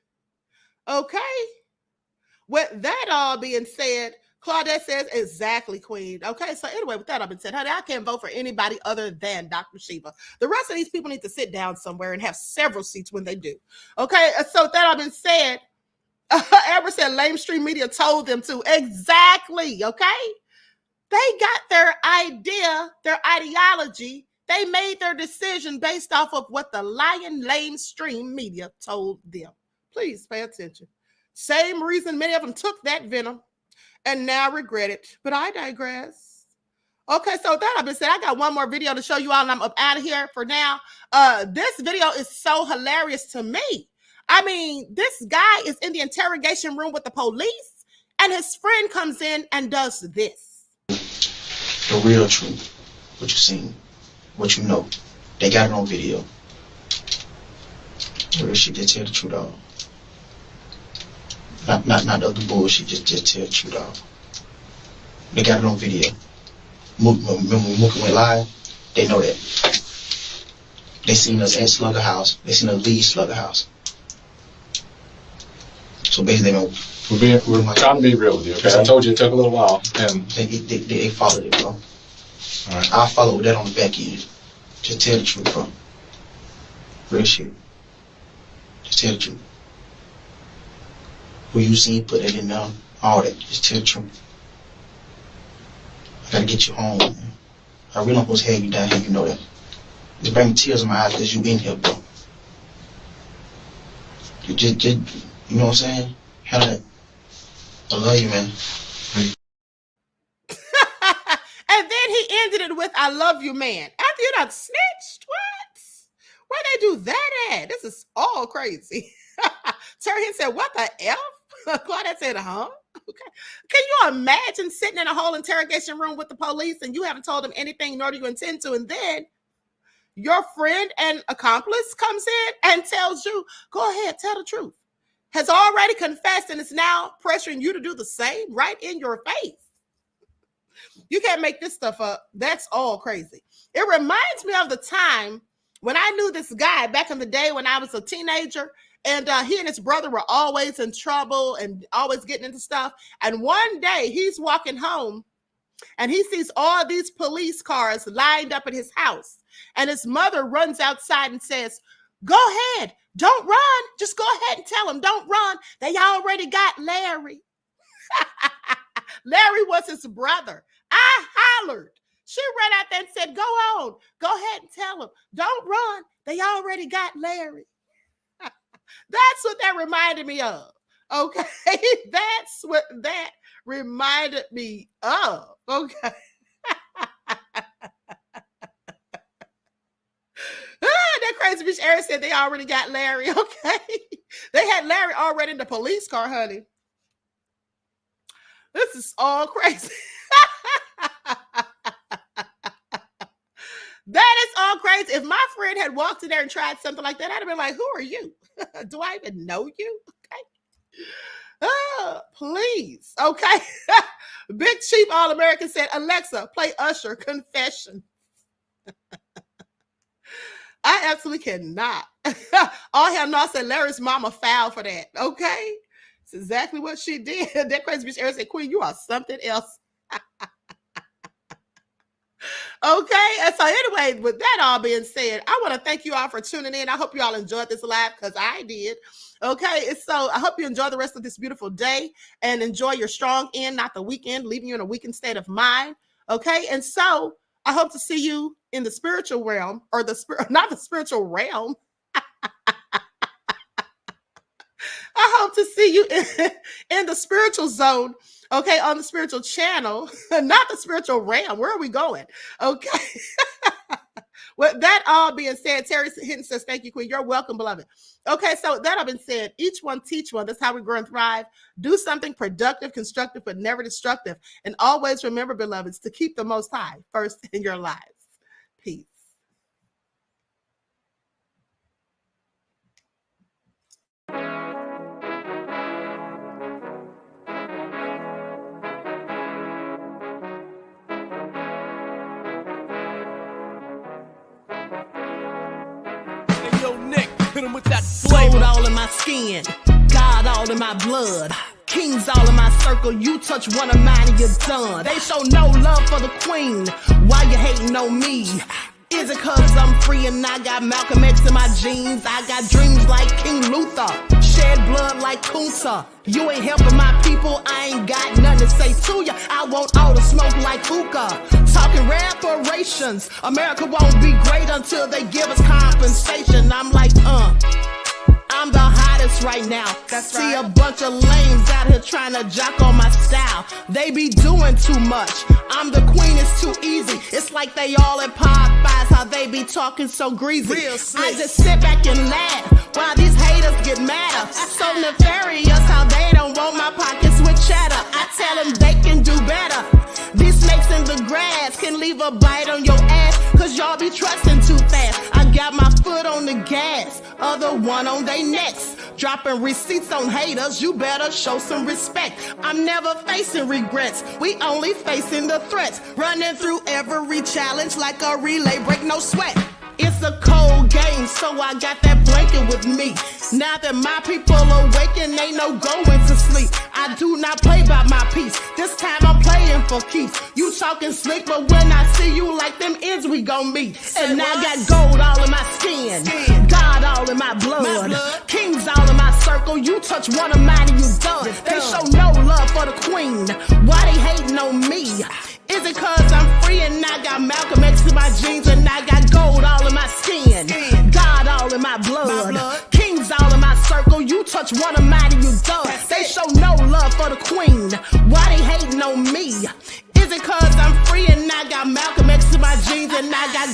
Okay. With that all being said, Claudette says exactly, Queen. Okay. So anyway, with that all being said, honey, I can't vote for anybody other than Dr. Shiva. The rest of these people need to sit down somewhere and have several seats when they do. Okay. So with that all being said, Edward said lamestream media told them to. Exactly. Okay. They got their idea, their ideology. They made their decision based off of what the lying lamestream media told them. Please pay attention. Same reason many of them took that venom and now regret it. But I digress. Okay, so that I've been saying, I got one more video to show you all, and I'm up out of here for now. This video is so hilarious to me. I mean, this guy is in the interrogation room with the police, and his friend comes in and does this. The real truth, what you seen, what you know. They got it on video. Real shit, just tell the truth, dog. Not the other bullshit, just tell the truth, dog. They got it on video. Remember when Mookie went live? They know that. They seen us at Slugger House. They seen us leave Slugger House. So basically, we're trying to be real with you, okay? I told you it took a little while, and they followed it, bro. All right. I followed that on the back end. Just tell the truth, bro. Real shit. Just tell the truth. Who you seen put it in there, all that. Just tell the truth. I gotta get you home, man. I really don't supposed to have you down here, you know that. It's bringing tears in my eyes because you in here, bro. You just, you know what I'm saying? How that? I love you, man. And then he ended it with, I love you, man. After you done snitched? What? Where they do that at? This is all crazy. Terry said, what the F? Claudette said, huh? Okay. Can you imagine sitting in a whole interrogation room with the police and you haven't told them anything, nor do you intend to, and then your friend and accomplice comes in and tells you, go ahead, tell the truth. Has already confessed and is now pressuring you to do the same right in your face. You can't make this stuff up. That's all crazy. It reminds me of the time when I knew this guy back in the day when I was a teenager, and he and his brother were always in trouble and always getting into stuff. And one day he's walking home and he sees all these police cars lined up at his house. And his mother runs outside and says, go ahead. Don't run. Just go ahead and tell them, don't run. They already got Larry. Larry was his brother. I hollered. She ran out there and said, go on. Go ahead and tell them, don't run. They already got Larry. That's what that reminded me of. Okay. That's what that reminded me of. Okay. That crazy bitch Eric said they already got Larry. Okay. They had Larry already in the police car, honey. This is all crazy. That is all crazy. If my friend had walked in there and tried something like that, I'd have been like, who are you? Do I even know you? Okay. Please. Okay. Big Chief All-American said, Alexa, play Usher, Confession. I absolutely cannot. All hell no, said Larry's mama fouled for that. Okay. It's exactly what she did. That crazy bitch Eric said, Queen, you are something else. Okay, and so anyway, with that all being said, I want to thank you all for tuning in. I hope you all enjoyed this live because I did. Okay, and so I hope you enjoy the rest of this beautiful day and enjoy your strong end, not the weekend, leaving you in a weakened state of mind. Okay, and so I hope to see you in the spiritual realm, or not the spiritual realm. I hope to see you in the spiritual zone, okay, on the spiritual channel, not the spiritual realm. Where are we going? Okay. With that all being said, Terry Hinton says, thank you, Queen. You're welcome, beloved. Okay, so that all been said, each one teach one. That's how we grow and thrive. Do something productive, constructive, but never destructive. And always remember, beloveds, to keep the Most High first in your lives. Peace. With that gold all in my skin, God all in my blood, kings all in my circle. You touch one of mine and you're done. They show no love for the queen. Why you hating on me? Is it cause I'm free and I got Malcolm X in my jeans? I got dreams like King Luther, shed blood like Kunta. You ain't helping my people, I ain't got nothing to say to ya. I want all the smoke like hookah. Talking reparations, America won't be great until they give us compensation. I'm like, I'm the hottest right now. That's See right. a bunch of lames out here trying to jock on my style. They be doing too much. I'm the queen, it's too easy. It's like they all in Popeyes, how they be talking so greasy. Real slick. I just sit back and laugh while these haters get madder. So nefarious how they don't want my pockets with cheddar. I tell them they can do better. These snakes in the grass can leave a bite on your ass, cause y'all be trusting too fast. I got my foot on the gas, other one on they necks. Dropping receipts on haters, you better show some respect. I'm never facing regrets, we only facing the threats. Running through every challenge like a relay, break no sweat. It's a cold game, so I got that blanket with me. Now that my people awaken, ain't no going to sleep. I do not play by my piece, this time I'm playing for keeps. You talking slick, but when I see you like them ends, we gon' meet. And I got gold all in my skin, God all in my blood, kings all in my circle. You touch one of mine and you done. They show no love for the queen. Why they hating on me? Is it cause I'm free and I got Malcolm X in my jeans and I got gold all in my skin, God all in my blood, kings all in my circle. You touch one of mine and you done. They show no love for the queen. Why they hating on me? Is it cause I'm free and I got Malcolm X in my jeans and I got